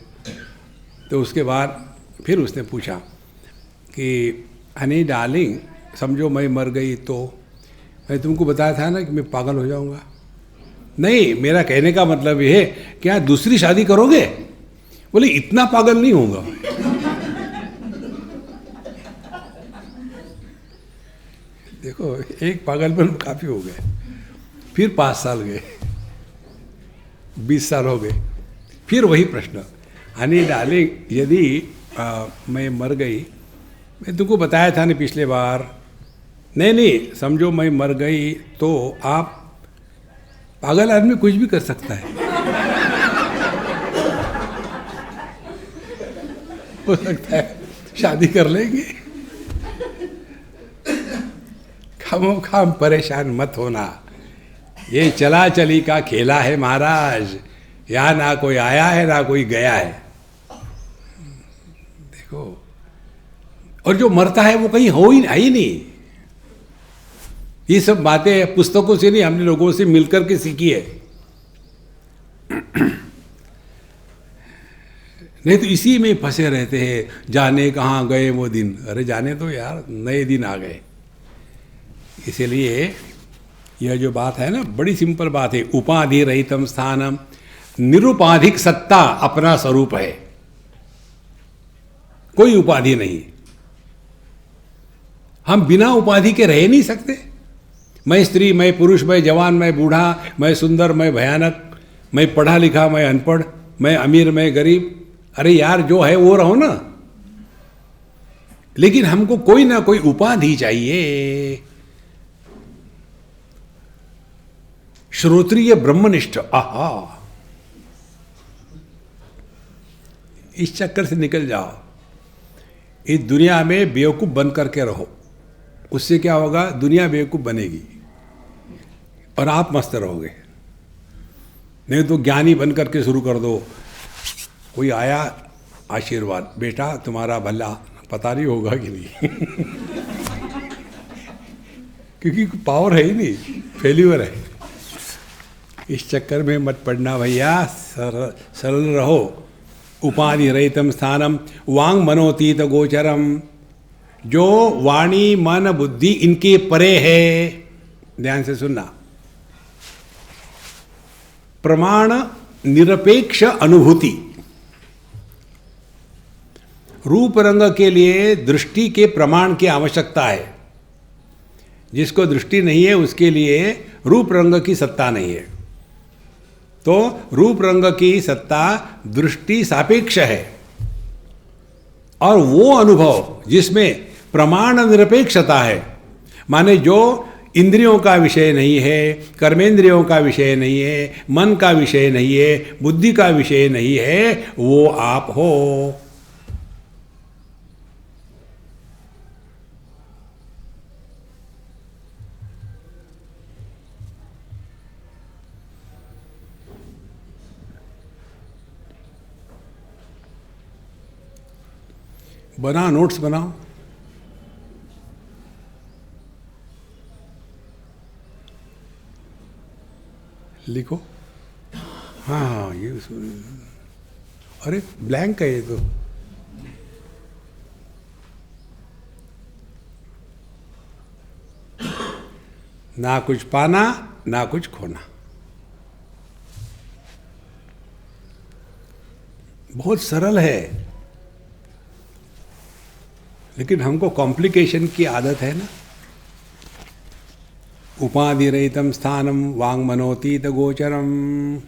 तो उसके बाद फिर उसने पूछा कि हनी डार्लिंग समझो मैं मर गई तो, मैं तुमको बताया था ना कि मैं पागल हो जाऊंगा। नहीं, मेरा कहने का मतलब ये है, क्या दूसरी शादी करोगे? बोले इतना पागल नहीं होगा। देखो, एक पागलपन काफ़ी हो गए। फिर 5 साल गए, 20 साल हो गए, फिर वही प्रश्न, हनी डार्लिंग यदि मैं मर गई, मैं तुमको बताया था ना पिछले बार, नहीं समझो मैं मर गई तो आप, पागल आदमी कुछ भी कर सकता है। हो सकता है शादी कर लेंगे। खामो खाम परेशान मत होना, ये चला चली का खेला है महाराज, यहाँ ना कोई आया है ना कोई गया है। देखो, और जो मरता है वो कहीं हो ही नहीं। ये सब बातें पुस्तकों से नहीं, हमने लोगों से मिलकर के सीखी है। नहीं तो इसी में फंसे रहते हैं, जाने कहाँ गए वो दिन। अरे जाने तो यार, नए दिन आ गए। इसीलिए यह जो बात है ना, बड़ी सिंपल बात है। उपाधि रहितम स्थानम, निरुपाधिक सत्ता अपना स्वरूप है, कोई उपाधि नहीं। हम बिना उपाधि के रह नहीं सकते। मैं स्त्री, मैं पुरुष, मैं जवान, मैं बूढ़ा, मैं सुंदर, मैं भयानक, मैं पढ़ा लिखा, मैं अनपढ़, मैं अमीर, मैं गरीब। अरे यार, जो है वो रहो ना। लेकिन हमको कोई ना कोई उपाधि चाहिए। श्रोत्रिय ब्रह्मनिष्ठ, आहा, इस चक्कर से निकल जाओ। इस दुनिया में बेवकूफ बन करके रहो, उससे क्या होगा? दुनिया बेवकूफ बनेगी और आप मस्त रहोगे। नहीं तो ज्ञानी बन करके शुरू कर दो। कोई आया, आशीर्वाद, बेटा तुम्हारा भला, पता नहीं होगा कि नहीं। क्योंकि पावर है ही नहीं, फेल्यूर है। इस चक्कर में मत पड़ना भैया, सरल रहो। उपाधि रहितम स्थानम वांग मनोतीत गोचरम, जो वाणी मन बुद्धि इनके परे है। ध्यान से सुनना। प्रमाण निरपेक्ष अनुभूति। रूप रंग के लिए दृष्टि के प्रमाण की आवश्यकता है। जिसको दृष्टि नहीं है उसके लिए रूप रंग की सत्ता नहीं है। तो रूप रंग की सत्ता दृष्टि सापेक्ष है, और वो अनुभव जिसमें प्रमाण निरपेक्षता है, माने जो इंद्रियों का विषय नहीं है, कर्मेंद्रियों का विषय नहीं है, मन का विषय नहीं है, बुद्धि का विषय नहीं है, वो आप हो। बना, नोट्स बनाओ। लिखो। हाँ, ये अरे ब्लैंक है ये तो। ना कुछ पाना ना कुछ खोना। बहुत सरल है, लेकिन हमको कॉम्प्लिकेशन की आदत है ना। उपाधि रहितम स्थानम वांग मनोतीत गोचरम,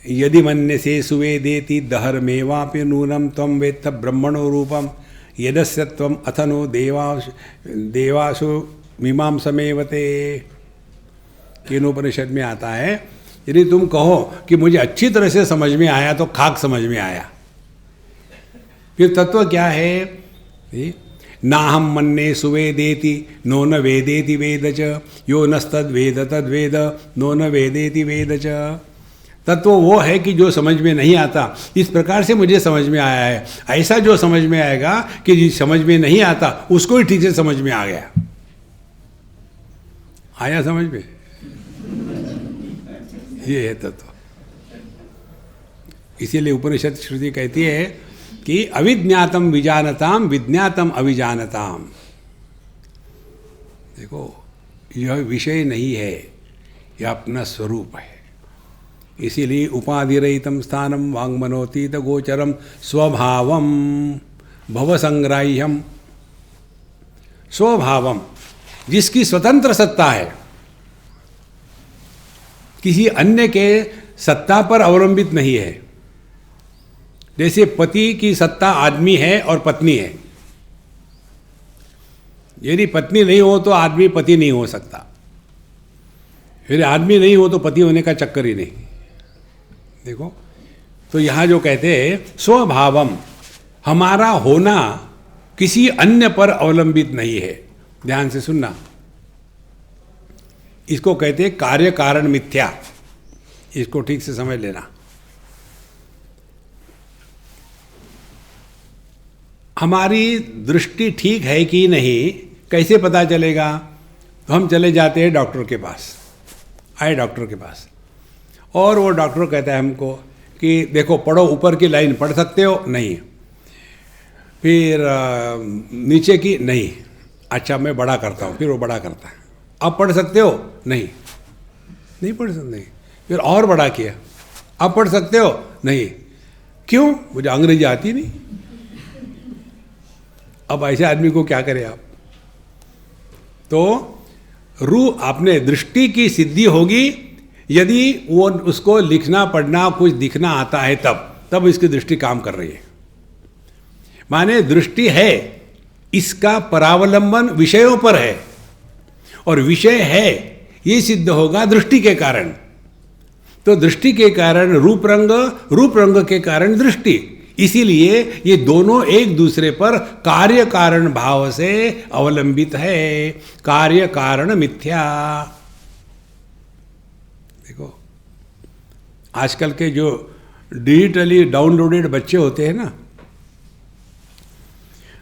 यदि मन्यसे सुवेदेति दहर मेवापि नूनम त्वं वेत्त ब्रह्मणो रूपम यदस्य त्वं अथनो देवासु मीमांसमेवते। केनोपनिषद में आता है, यदि तुम कहो कि मुझे अच्छी तरह से समझ में आया तो खाक समझ में आया। फिर तत्व क्या है? ना हम मन्ने सुवेदेति नो न वेदेति वेद च, यो नस्तद वेद तद्वेद नो न वेदेति वेद च। तत्व वो है कि जो समझ में नहीं आता, इस प्रकार से मुझे समझ में आया है। ऐसा जो समझ में आएगा कि जिस समझ में नहीं आता उसको ही ठीक से समझ में आ गया। आया समझ में? ये है तत्व। इसीलिए उपनिषद श्रुति कहती है कि अविज्ञातम विजानताम विज्ञातम अविजानताम। देखो, यह विषय नहीं है, यह अपना स्वरूप है। इसीलिए उपाधिरहितम स्थानम वांगमनोतीत गोचरम स्वभावम भवसंग्राह्यम। स्वभावम, जिसकी स्वतंत्र सत्ता है, किसी अन्य के सत्ता पर अवलंबित नहीं है। जैसे पति की सत्ता आदमी है और पत्नी है। यदि पत्नी नहीं हो तो आदमी पति नहीं हो सकता, यदि आदमी नहीं हो तो पति होने का चक्कर ही नहीं। देखो, तो यहाँ जो कहते हैं स्वभावम, हमारा होना किसी अन्य पर अवलंबित नहीं है। ध्यान से सुनना, इसको कहते हैं कार्य कारण मिथ्या। इसको ठीक से समझ लेना। हमारी दृष्टि ठीक है कि नहीं कैसे पता चलेगा? तो हम चले जाते हैं डॉक्टर के पास, आए डॉक्टर के पास, और वो डॉक्टर कहता है हमको कि देखो पढ़ो, ऊपर की लाइन पढ़ सकते हो? नहीं। फिर नीचे की? नहीं। अच्छा मैं बड़ा करता हूँ। फिर वो बड़ा करता है। अब पढ़ सकते हो? नहीं, नहीं पढ़ सकते। नहीं। फिर और बड़ा किया, अब पढ़ सकते हो? नहीं। क्यों? मुझे अंग्रेजी आती नहीं। अब ऐसे आदमी को क्या करें आप? तो आपने दृष्टि की सिद्धि होगी यदि वो उसको लिखना पढ़ना कुछ दिखना आता है, तब इसकी दृष्टि काम कर रही है। माने दृष्टि है, इसका परावलंबन विषयों पर है, और विषय है ये सिद्ध होगा दृष्टि के कारण। तो दृष्टि के कारण रूप रंग, रूप रंग के कारण दृष्टि। इसीलिए ये दोनों एक दूसरे पर कार्य कारण भाव से अवलंबित है। कार्य कारण मिथ्या। देखो आजकल के जो डिजिटली डाउनलोडेड बच्चे होते हैं ना,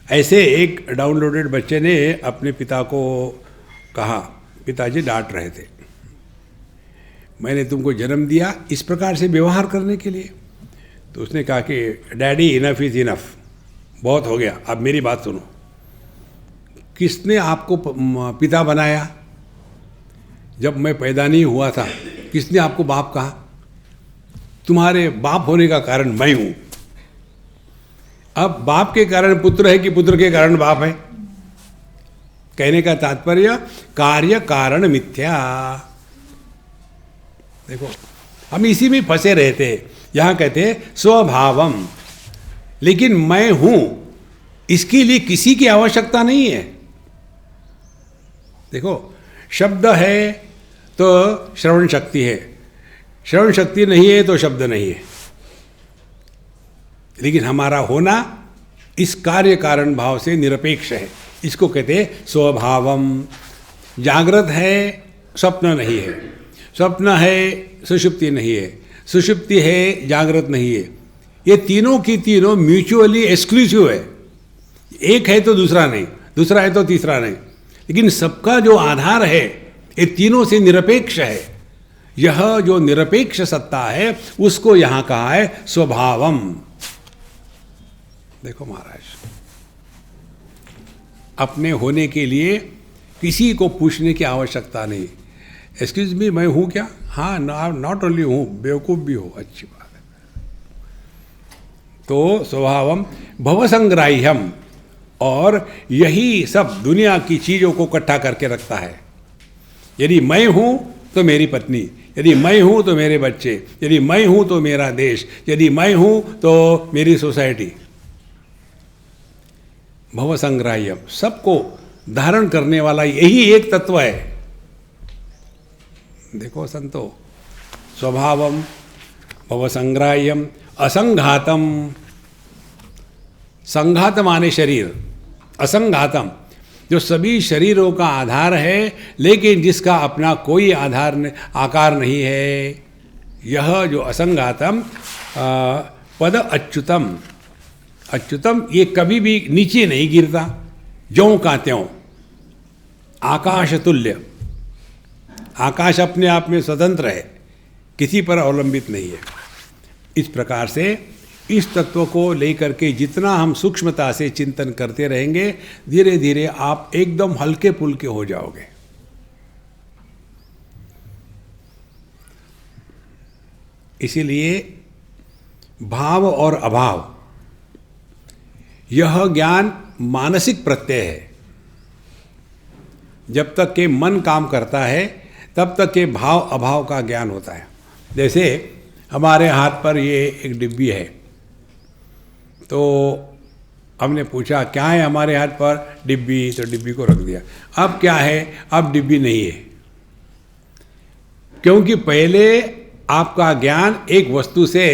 ऐसे एक डाउनलोडेड बच्चे ने अपने पिता को कहा, पिताजी डांट रहे थे, मैंने तुमको जन्म दिया इस प्रकार से व्यवहार करने के लिए। तो उसने कहा कि डैडी इनफ इज़ इनफ, बहुत हो गया, अब मेरी बात सुनो। किसने आपको पिता बनाया? जब मैं पैदा नहीं हुआ था किसने आपको बाप कहा? तुम्हारे बाप होने का कारण मैं हूं। अब बाप के कारण पुत्र है कि पुत्र के कारण बाप है? कहने का तात्पर्य कार्य कारण मिथ्या। देखो हम इसी में फंसे रहते हैं। यहां कहते हैं स्वभावम, लेकिन मैं हूं इसके लिए किसी की आवश्यकता नहीं है। देखो शब्द है तो श्रवण शक्ति है, श्रवण शक्ति नहीं है तो शब्द नहीं है। लेकिन हमारा होना इस कार्य कारण भाव से निरपेक्ष है। इसको कहते हैं स्वभावम। जागृत है, स्वप्न नहीं है, स्वप्न है, सुषुप्ति नहीं है, सुषुप्ति है, जागृत नहीं है। ये तीनों की तीनों म्यूचुअली एक्सक्लूसिव है। एक है तो दूसरा नहीं, दूसरा है तो तीसरा नहीं, लेकिन सबका जो आधार है ये तीनों से निरपेक्ष है। यह जो निरपेक्ष सत्ता है उसको यहां कहा है स्वभावम। देखो महाराज, अपने होने के लिए किसी को पूछने की आवश्यकता नहीं। एक्सक्यूज मी, मैं हूं क्या? हाँ, नॉट ओनली हूं, बेवकूफ भी हो, अच्छी बात है। तो स्वभावम भवसंग्राह्यम, और यही सब दुनिया की चीजों को इकट्ठा करके रखता है। यदि मैं हूं तो मेरी पत्नी, यदि मैं हूं तो मेरे बच्चे, यदि मैं हूं तो मेरा देश, यदि मैं हूं तो मेरी सोसाइटी। भवसंग्राह्यम, सबको धारण करने वाला यही एक तत्व है। देखो संतो, स्वभावम भवसंग्राह्यम असंघातम। संघात माने शरीर, असंघातम जो सभी शरीरों का आधार है लेकिन जिसका अपना कोई आकार नहीं है। यह जो असंघातम पद अच्युतम, अच्युतम ये कभी भी नीचे नहीं गिरता, ज्यों का त्यों, आकाश तुल्य। आकाश अपने आप में स्वतंत्र है, किसी पर अवलंबित नहीं है। इस प्रकार से इस तत्व को लेकर के जितना हम सूक्ष्मता से चिंतन करते रहेंगे, धीरे धीरे आप एकदम हल्के फुल्के हो जाओगे। इसीलिए भाव और अभाव, यह ज्ञान मानसिक प्रत्यय है। जब तक के मन काम करता है तब तक के भाव अभाव का ज्ञान होता है। जैसे हमारे हाथ पर ये एक डिब्बी है, तो हमने पूछा क्या है हमारे हाथ पर? डिब्बी। तो डिब्बी को रख दिया। अब क्या है? अब डिब्बी नहीं है, क्योंकि पहले आपका ज्ञान एक वस्तु से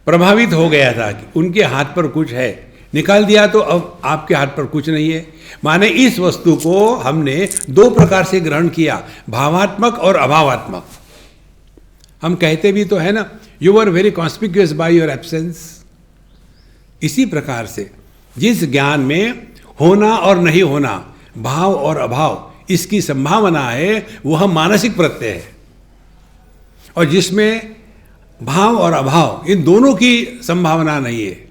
प्रभावित हो गया था कि उनके हाथ पर कुछ है, निकाल दिया तो अब आपके हाथ पर कुछ नहीं है। माने इस वस्तु को हमने दो प्रकार से ग्रहण किया, भावात्मक और अभावात्मक। हम कहते भी तो है ना, you are very conspicuous by your absence. इसी प्रकार से जिस ज्ञान में होना और नहीं होना, भाव और अभाव, इसकी संभावना है, वह मानसिक प्रत्यय है। और जिसमें भाव और अभाव इन दोनों की संभावना नहीं है।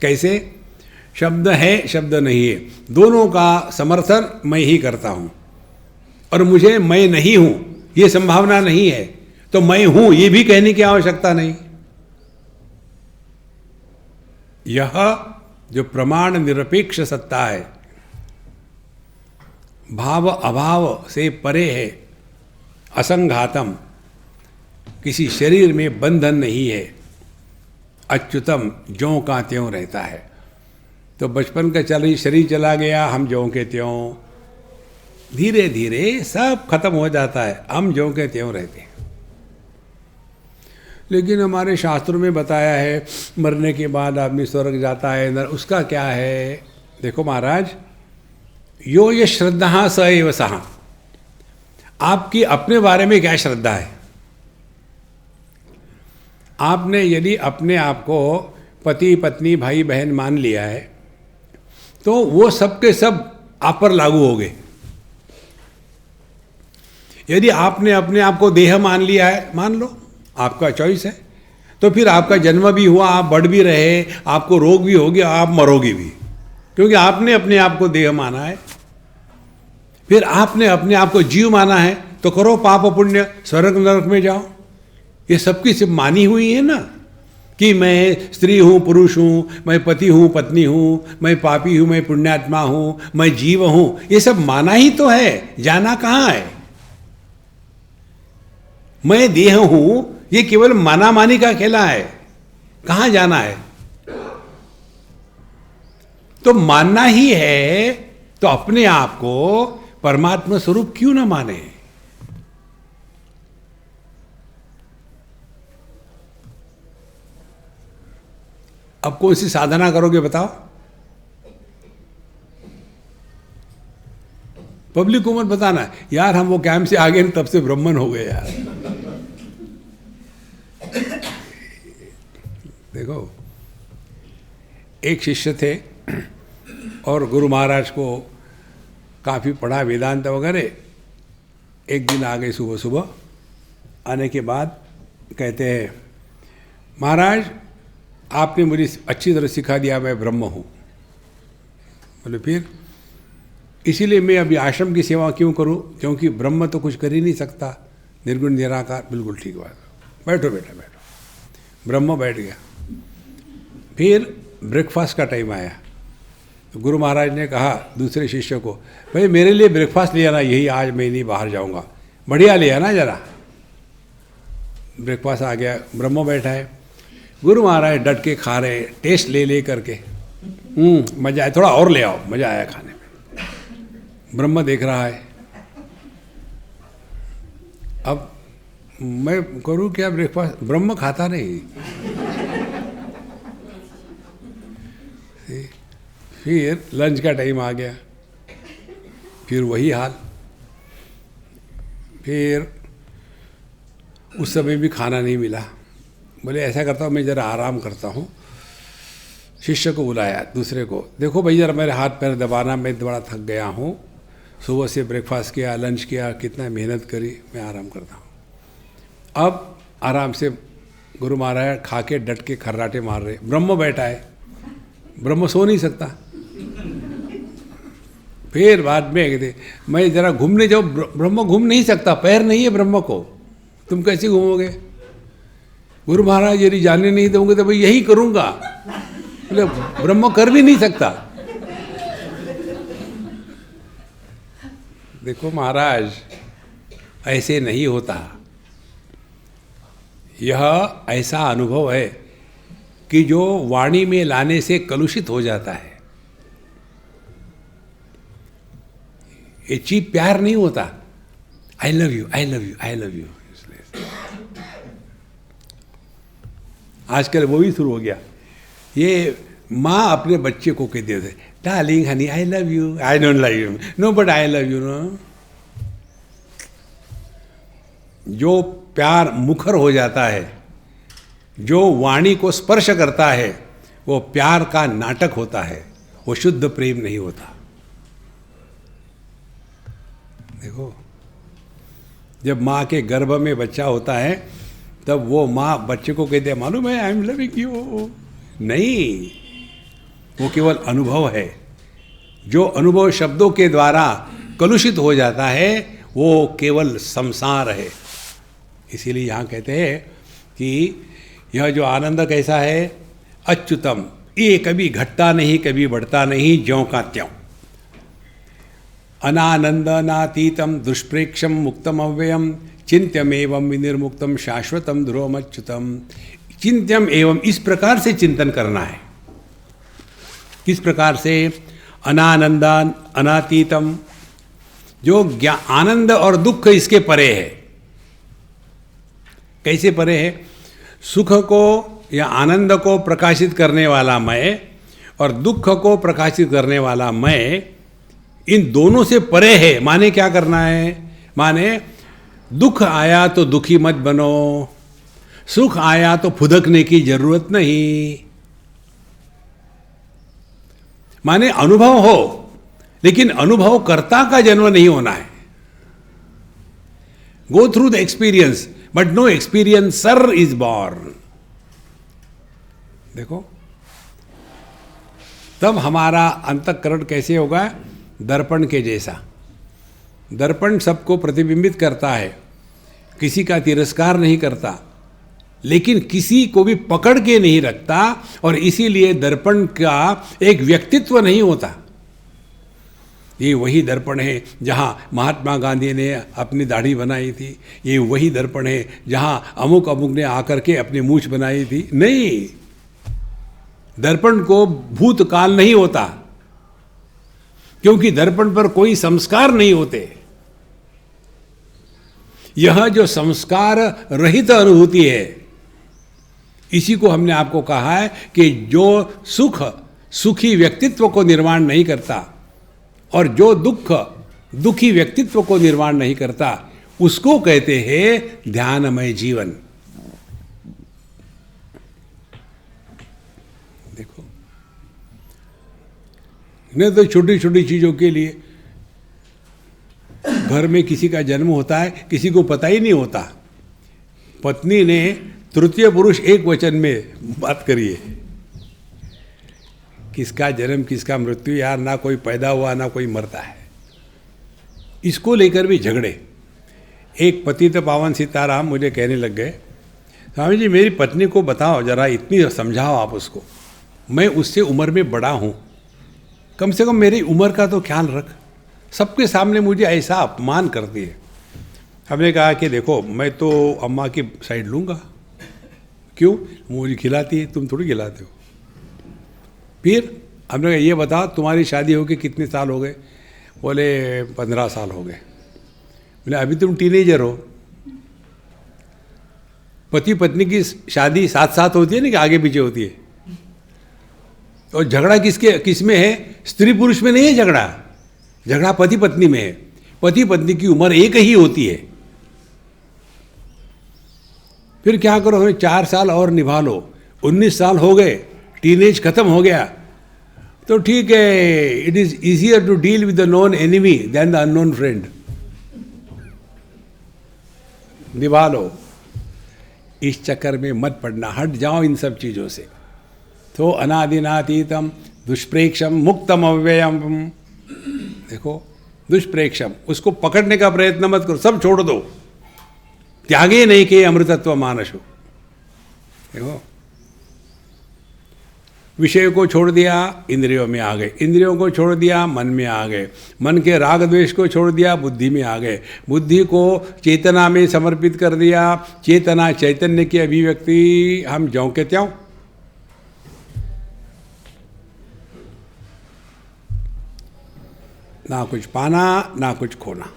कैसे? शब्द है, शब्द नहीं है, दोनों का समर्थन मैं ही करता हूं। और मुझे मैं नहीं हूं ये संभावना नहीं है, तो मैं हूं ये भी कहने की आवश्यकता नहीं। यह जो प्रमाण निरपेक्ष सत्ता है, भाव अभाव से परे है, असंघातम, किसी शरीर में बंधन नहीं है, अच्युतम, ज्यों का त्यों रहता है। तो बचपन का शरीर चला गया, हम ज्यों के त्यों, धीरे धीरे सब खत्म हो जाता है, हम ज्यों के त्यों रहते हैं। लेकिन हमारे शास्त्रों में बताया है मरने के बाद आदमी स्वर्ग जाता है, उसका क्या है? देखो महाराज, यो ये श्रद्धा स एव सहा। आपकी अपने बारे में क्या श्रद्धा है? आपने यदि अपने आप को पति पत्नी भाई बहन मान लिया है, तो वो सब के सब आप पर लागू हो गए। यदि आपने अपने आप को देह मान लिया है, मान लो, आपका चॉइस है, तो फिर आपका जन्म भी हुआ, आप बढ़ भी रहे, आपको रोग भी हो गया, आप मरोगे भी, क्योंकि आपने अपने आप को देह माना है। फिर आपने अपने आप को जीव माना है, तो करो पाप पुण्य, स्वर्ग नरक में जाओ। ये सबकी सिर्फ मानी हुई है ना, कि मैं स्त्री हूँ पुरुष हूँ, मैं पति हूँ पत्नी हूँ, मैं पापी हूँ, मैं पुण्यात्मा हूँ, मैं जीव हूँ, ये सब माना ही तो है, जाना कहाँ है? मैं देह हूँ, ये केवल माना मानी का खेला है, कहाँ जाना है? तो मानना ही है, तो अपने आप को परमात्मा स्वरूप क्यों ना माने? अब कौन सी साधना करोगे बताओ? पब्लिक को मत बताना यार, हम वो कैंप से आ गए तब से ब्राह्मण हो गए यार। देखो, एक शिष्य थे और गुरु महाराज को काफ़ी पढ़ा वेदांत वगैरह। एक दिन आ गए सुबह सुबह, आने के बाद कहते हैं, महाराज आपने मुझे अच्छी तरह सिखा दिया, मैं ब्रह्म हूँ। बोले फिर? इसीलिए मैं अभी आश्रम की सेवा क्यों करूँ? क्योंकि ब्रह्म तो कुछ कर ही नहीं सकता, निर्गुण निराकार। बिल्कुल ठीक बात, बैठो बेटा बैठो। ब्रह्म बैठ गया। फिर ब्रेकफास्ट का टाइम आया, तो गुरु महाराज ने कहा दूसरे शिष्य को, भाई मेरे लिए ब्रेकफास्ट ले आना, यही आज मैं नहीं बाहर जाऊँगा, बढ़िया ले आना जरा। ब्रेकफास्ट आ गया, ब्रह्म बैठा है, गुरु महाराज डट के खा रहे, टेस्ट ले ले करके, मजा आया, थोड़ा और ले आओ, मजा आया खाने में। ब्रह्म देख रहा है, अब मैं करूँ क्या ब्रेकफास्ट? ब्रह्म खाता नहीं। फिर लंच का टाइम आ गया, फिर वही हाल। फिर उस समय भी खाना नहीं मिला। बोले ऐसा करता हूँ, मैं ज़रा आराम करता हूँ। शिष्य को बुलाया दूसरे को, देखो भाई ज़रा मेरे हाथ पैर दबाना, मैं बड़ा थक गया हूँ, सुबह से ब्रेकफास्ट किया, लंच किया, कितना मेहनत करी, मैं आराम करता हूँ। अब आराम से गुरु महाराज खा के डट के खर्राटे मार रहे, ब्रह्म बैठा है, ब्रह्म सो नहीं सकता। फिर बाद में कहते, मैं ज़रा घूमने जाऊँ, ब्रह्म घूम नहीं सकता, पैर नहीं है ब्रह्म को, तुम कैसे घूमोगे? गुरु महाराज यदि जाने नहीं दोगे तो भाई यही करूँगा। बोले ब्रह्म कर भी नहीं सकता। देखो महाराज, ऐसे नहीं होता। यह ऐसा अनुभव है कि जो वाणी में लाने से कलुषित हो जाता है। ये चीप प्यार नहीं होता, आई love you I love you I love you. आजकल वो भी शुरू हो गया। ये माँ अपने बच्चे को कह देते, darling honey I love you, I don't love you, no but I love you no. जो प्यार मुखर हो जाता है, जो वाणी को स्पर्श करता है, वो प्यार का नाटक होता है, वो शुद्ध प्रेम नहीं होता। देखो, जब माँ के गर्भ में बच्चा होता है तब वो माँ बच्चे को कहते हैं, मालूम है आई एम लविंग यू। नहीं, वो केवल अनुभव है। जो अनुभव शब्दों के द्वारा कलुषित हो जाता है वो केवल संसार है। इसीलिए यहाँ कहते हैं कि यह जो आनंद कैसा है, अच्युतम, ये कभी घटता नहीं, कभी बढ़ता नहीं, ज्यों का त्यों। अनानंदनातीतम दुष्प्रेक्षम मुक्तम अव्ययम चिंत्यमेवं विनिर्मुक्तम शाश्वतम ध्रुवमच्युतम। चिंत्यम एवं, इस प्रकार से चिंतन करना है। किस प्रकार से? अनानंदान अनातीतम, जो आनंद और दुख इसके परे है। कैसे परे है? सुख को या आनंद को प्रकाशित करने वाला मैं और दुख को प्रकाशित करने वाला मैं, इन दोनों से परे है। माने क्या करना है? माने दुख आया तो दुखी मत बनो, सुख आया तो फुदकने की जरूरत नहीं। माने अनुभव हो, लेकिन अनुभव कर्ता का जन्म नहीं होना है। Go through the experience but no experiencer is born. देखो, तब हमारा अंतःकरण कैसे होगा? दर्पण के जैसा। दर्पण सबको प्रतिबिंबित करता है, किसी का तिरस्कार नहीं करता, लेकिन किसी को भी पकड़ के नहीं रखता, और इसीलिए दर्पण का एक व्यक्तित्व नहीं होता। ये वही दर्पण है जहाँ महात्मा गांधी ने अपनी दाढ़ी बनाई थी, ये वही दर्पण है जहाँ अमुक अमुक ने आकर के अपनी मूछ बनाई थी। नहीं, दर्पण को भूतकाल नहीं होता, क्योंकि दर्पण पर कोई संस्कार नहीं होते। यह जो संस्कार रहित अनुभूति है, इसी को हमने आपको कहा है कि जो सुख सुखी व्यक्तित्व को निर्माण नहीं करता और जो दुख दुखी व्यक्तित्व को निर्माण नहीं करता, उसको कहते हैं ध्यानमय जीवन। देखो, नहीं तो छोटी छोटी चीजों के लिए घर में किसी का जन्म होता है, किसी को पता ही नहीं होता। पत्नी ने तृतीय पुरुष एक वचन में बात करी है, किसका जन्म किसका मृत्यु, यार ना कोई पैदा हुआ ना कोई मरता है। इसको लेकर भी झगड़े। एक पतित पावन सीताराम मुझे कहने लग गए, स्वामी जी मेरी पत्नी को बताओ जरा, इतनी समझाओ आप उसको, मैं उससे उम्र में बड़ा हूँ, कम से कम मेरी उम्र का तो ख्याल रख। सबके सामने मुझे ऐसा अपमान करती है। हमने कहा कि देखो, मैं तो अम्मा की साइड लूँगा। क्यों? मुझे खिलाती है, तुम थोड़ी खिलाते हो। फिर हमने कहा ये बताओ तुम्हारी शादी होके कितने साल हो गए? बोले 15 साल हो गए। बोले अभी तुम टीनेजर हो। पति पत्नी की शादी साथ साथ होती है ना कि आगे पीछे होती है? और झगड़ा किस में है? स्त्री पुरुष में नहीं है झगड़ा, झगड़ा पति पत्नी में है। पति पत्नी की उम्र एक ही होती है। फिर क्या करो, हमें 4 साल और निभा लो, 19 साल हो गए, टीनेज खत्म हो गया, तो ठीक है, it is easier to deal with the known enemy than the unknown friend. निभा लो। इस चक्कर में मत पड़ना, हट जाओ इन सब चीजों से। तो अनादिनातीतम दुष्प्रेक्षम मुक्तम अव्ययम। देखो, दुष्प्रेक्षम, उसको पकड़ने का प्रयत्न मत करो, सब छोड़ दो। त्यागे नहीं के अमृतत्व मानसो। देखो, विषय को छोड़ दिया, इंद्रियों में आ गए, इंद्रियों को छोड़ दिया, मन में आ गए, मन के राग द्वेष को छोड़ दिया, बुद्धि में आ गए, बुद्धि को चेतना में समर्पित कर दिया, चेतना चैतन्य की अभिव्यक्ति। हम ज्यों के त्यों। ना कुछ पाना ना कुछ खोना।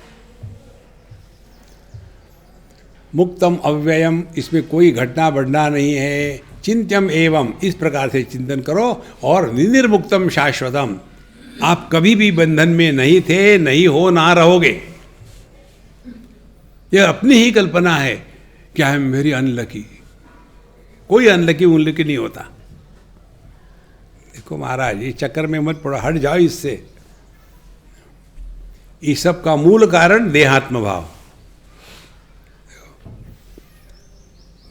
मुक्तम अव्ययम, इसमें कोई घटना बढ़ना नहीं है। चिंत्यम एवं, इस प्रकार से चिंतन करो। और निर्मुक्तम शाश्वतम, आप कभी भी बंधन में नहीं थे, नहीं हो, ना रहोगे। यह अपनी ही कल्पना है। क्या है मेरी अनलकी, कोई अनलकी उनलकी नहीं होता। देखो महाराज, इस चक्कर में मत पड़ो, हट जाओ इससे। इस सब का मूल कारण देहात्म भाव।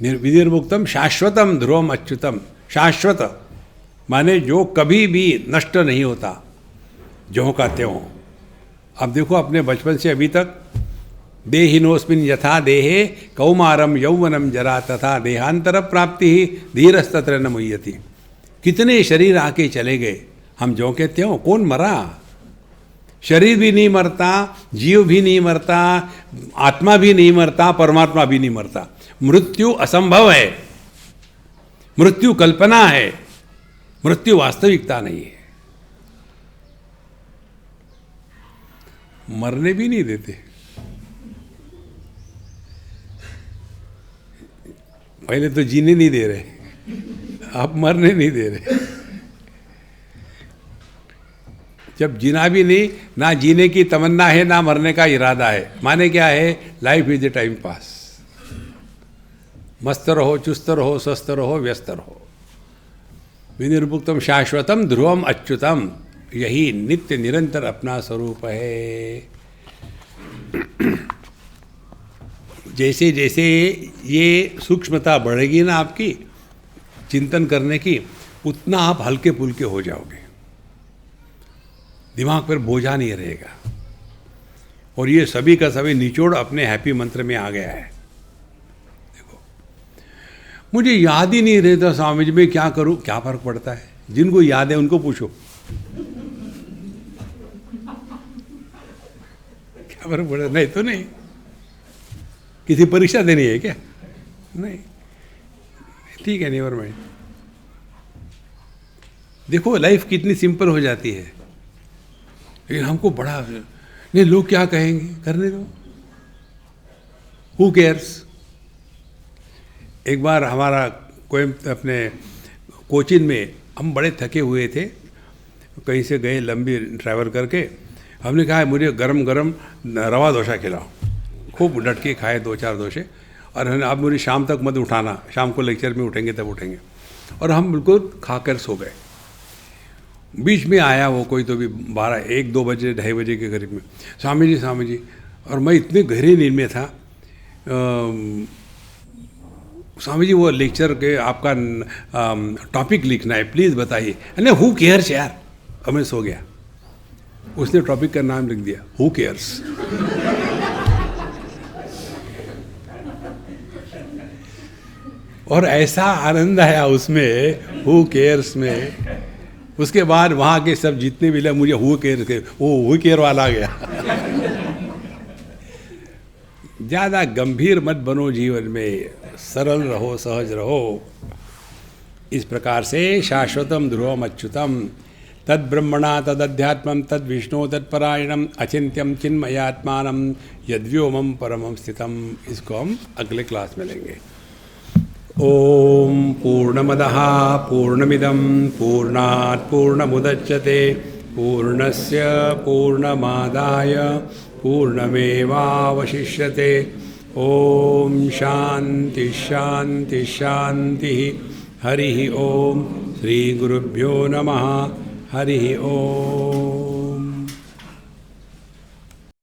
विनिर्मुक्तम शाश्वतम ध्रुवम अच्युतम। शाश्वत माने जो कभी भी नष्ट नहीं होता, जो का त्यों। अब देखो अपने बचपन से अभी तक, देहिनोस्मिन यथा देहे कौमारम यौवनम जरा तथा देहांतर प्राप्ति ही धीरस्तत्र न मुह्यति। कितने शरीर आके चले गए, हम जो के त्यों। कौन मरा? शरीर भी नहीं मरता, जीव भी नहीं मरता, आत्मा भी नहीं मरता, परमात्मा भी नहीं मरता। मृत्यु असंभव है, मृत्यु कल्पना है, मृत्यु वास्तविकता नहीं है। मरने भी नहीं देते। पहले तो जीने नहीं दे रहे, अब मरने नहीं दे रहे। जब जीना भी नहीं, ना जीने की तमन्ना है, ना मरने का इरादा है। माने क्या है? Life is a time pass. मस्त रहो, चुस्त रहो, स्वस्थ रहो, व्यस्त रहो। विनिर्मुक्तम शाश्वतम ध्रुवम अच्युतम, यही नित्य निरंतर अपना स्वरूप है। जैसे जैसे ये सूक्ष्मता बढ़ेगी ना आपकी चिंतन करने की, उतना आप हल्के फुल्के हो जाओगे। दिमाग पर बोझा नहीं रहेगा। और ये सभी का सभी निचोड़ अपने हैप्पी मंत्र में आ गया है। देखो, मुझे याद ही नहीं रहता स्वामी जी, मैं क्या करूं? क्या फर्क पड़ता है? जिनको याद है उनको पूछो। क्या फर्क पड़ता? नहीं तो नहीं। किसी परीक्षा देनी है क्या? नहीं, ठीक है, नेवर माइंड। देखो लाइफ कितनी सिंपल हो जाती है। लेकिन हमको बड़ा, नहीं लोग क्या कहेंगे, करने दो, हु केयर्स। एक बार हमारा कोई अपने कोचिन में हम बड़े थके हुए थे, कहीं से गए लंबी ट्रैवल करके। हमने कहा मुझे गरम गरम रवा डोसा खिलाओ। खूब डट के खाए 2-4 डोसे। और आप मुझे शाम तक मत उठाना, शाम को लेक्चर में उठेंगे तब उठेंगे। और हम बिल्कुल खाकर सो गए। बीच में आया वो कोई तो भी 1-2 बजे 2:30 बजे के करीब में, स्वामी जी। और मैं इतने गहरी नींद में था। स्वामी जी वो लेक्चर के आपका टॉपिक लिखना है, प्लीज़ बताइए। अरे हु केयर्स यार। अब मैं सो गया। उसने टॉपिक का नाम लिख दिया, हु केयर्स। और ऐसा आनंद आया उसमें, हु केयर्स में। उसके बाद वहाँ के सब जितने भी लोग मुझे हु केयर के, वो हु केयर वाला आ गया। ज़्यादा गंभीर मत बनो जीवन में, सरल रहो, सहज रहो। इस प्रकार से शाश्वतम ध्रुवम अच्युतम तद ब्रह्मणा तदध्यात्मम तद विष्णु तत्परायणम अचिंत्यम चिन्मयात्मानम यद्व्योमम परमम स्थितम। इसको हम अगले क्लास में लेंगे। ओम पूर्णमदः पूर्णमिदं पूर्णात् पूर्णमुदच्यते पूर्णस्य पूर्णमादाय पूर्णमेवावशिष्यते। ओम शांति शांति शांति। हरि ओम। श्री गुरुभ्यो नमः। हरि ओम।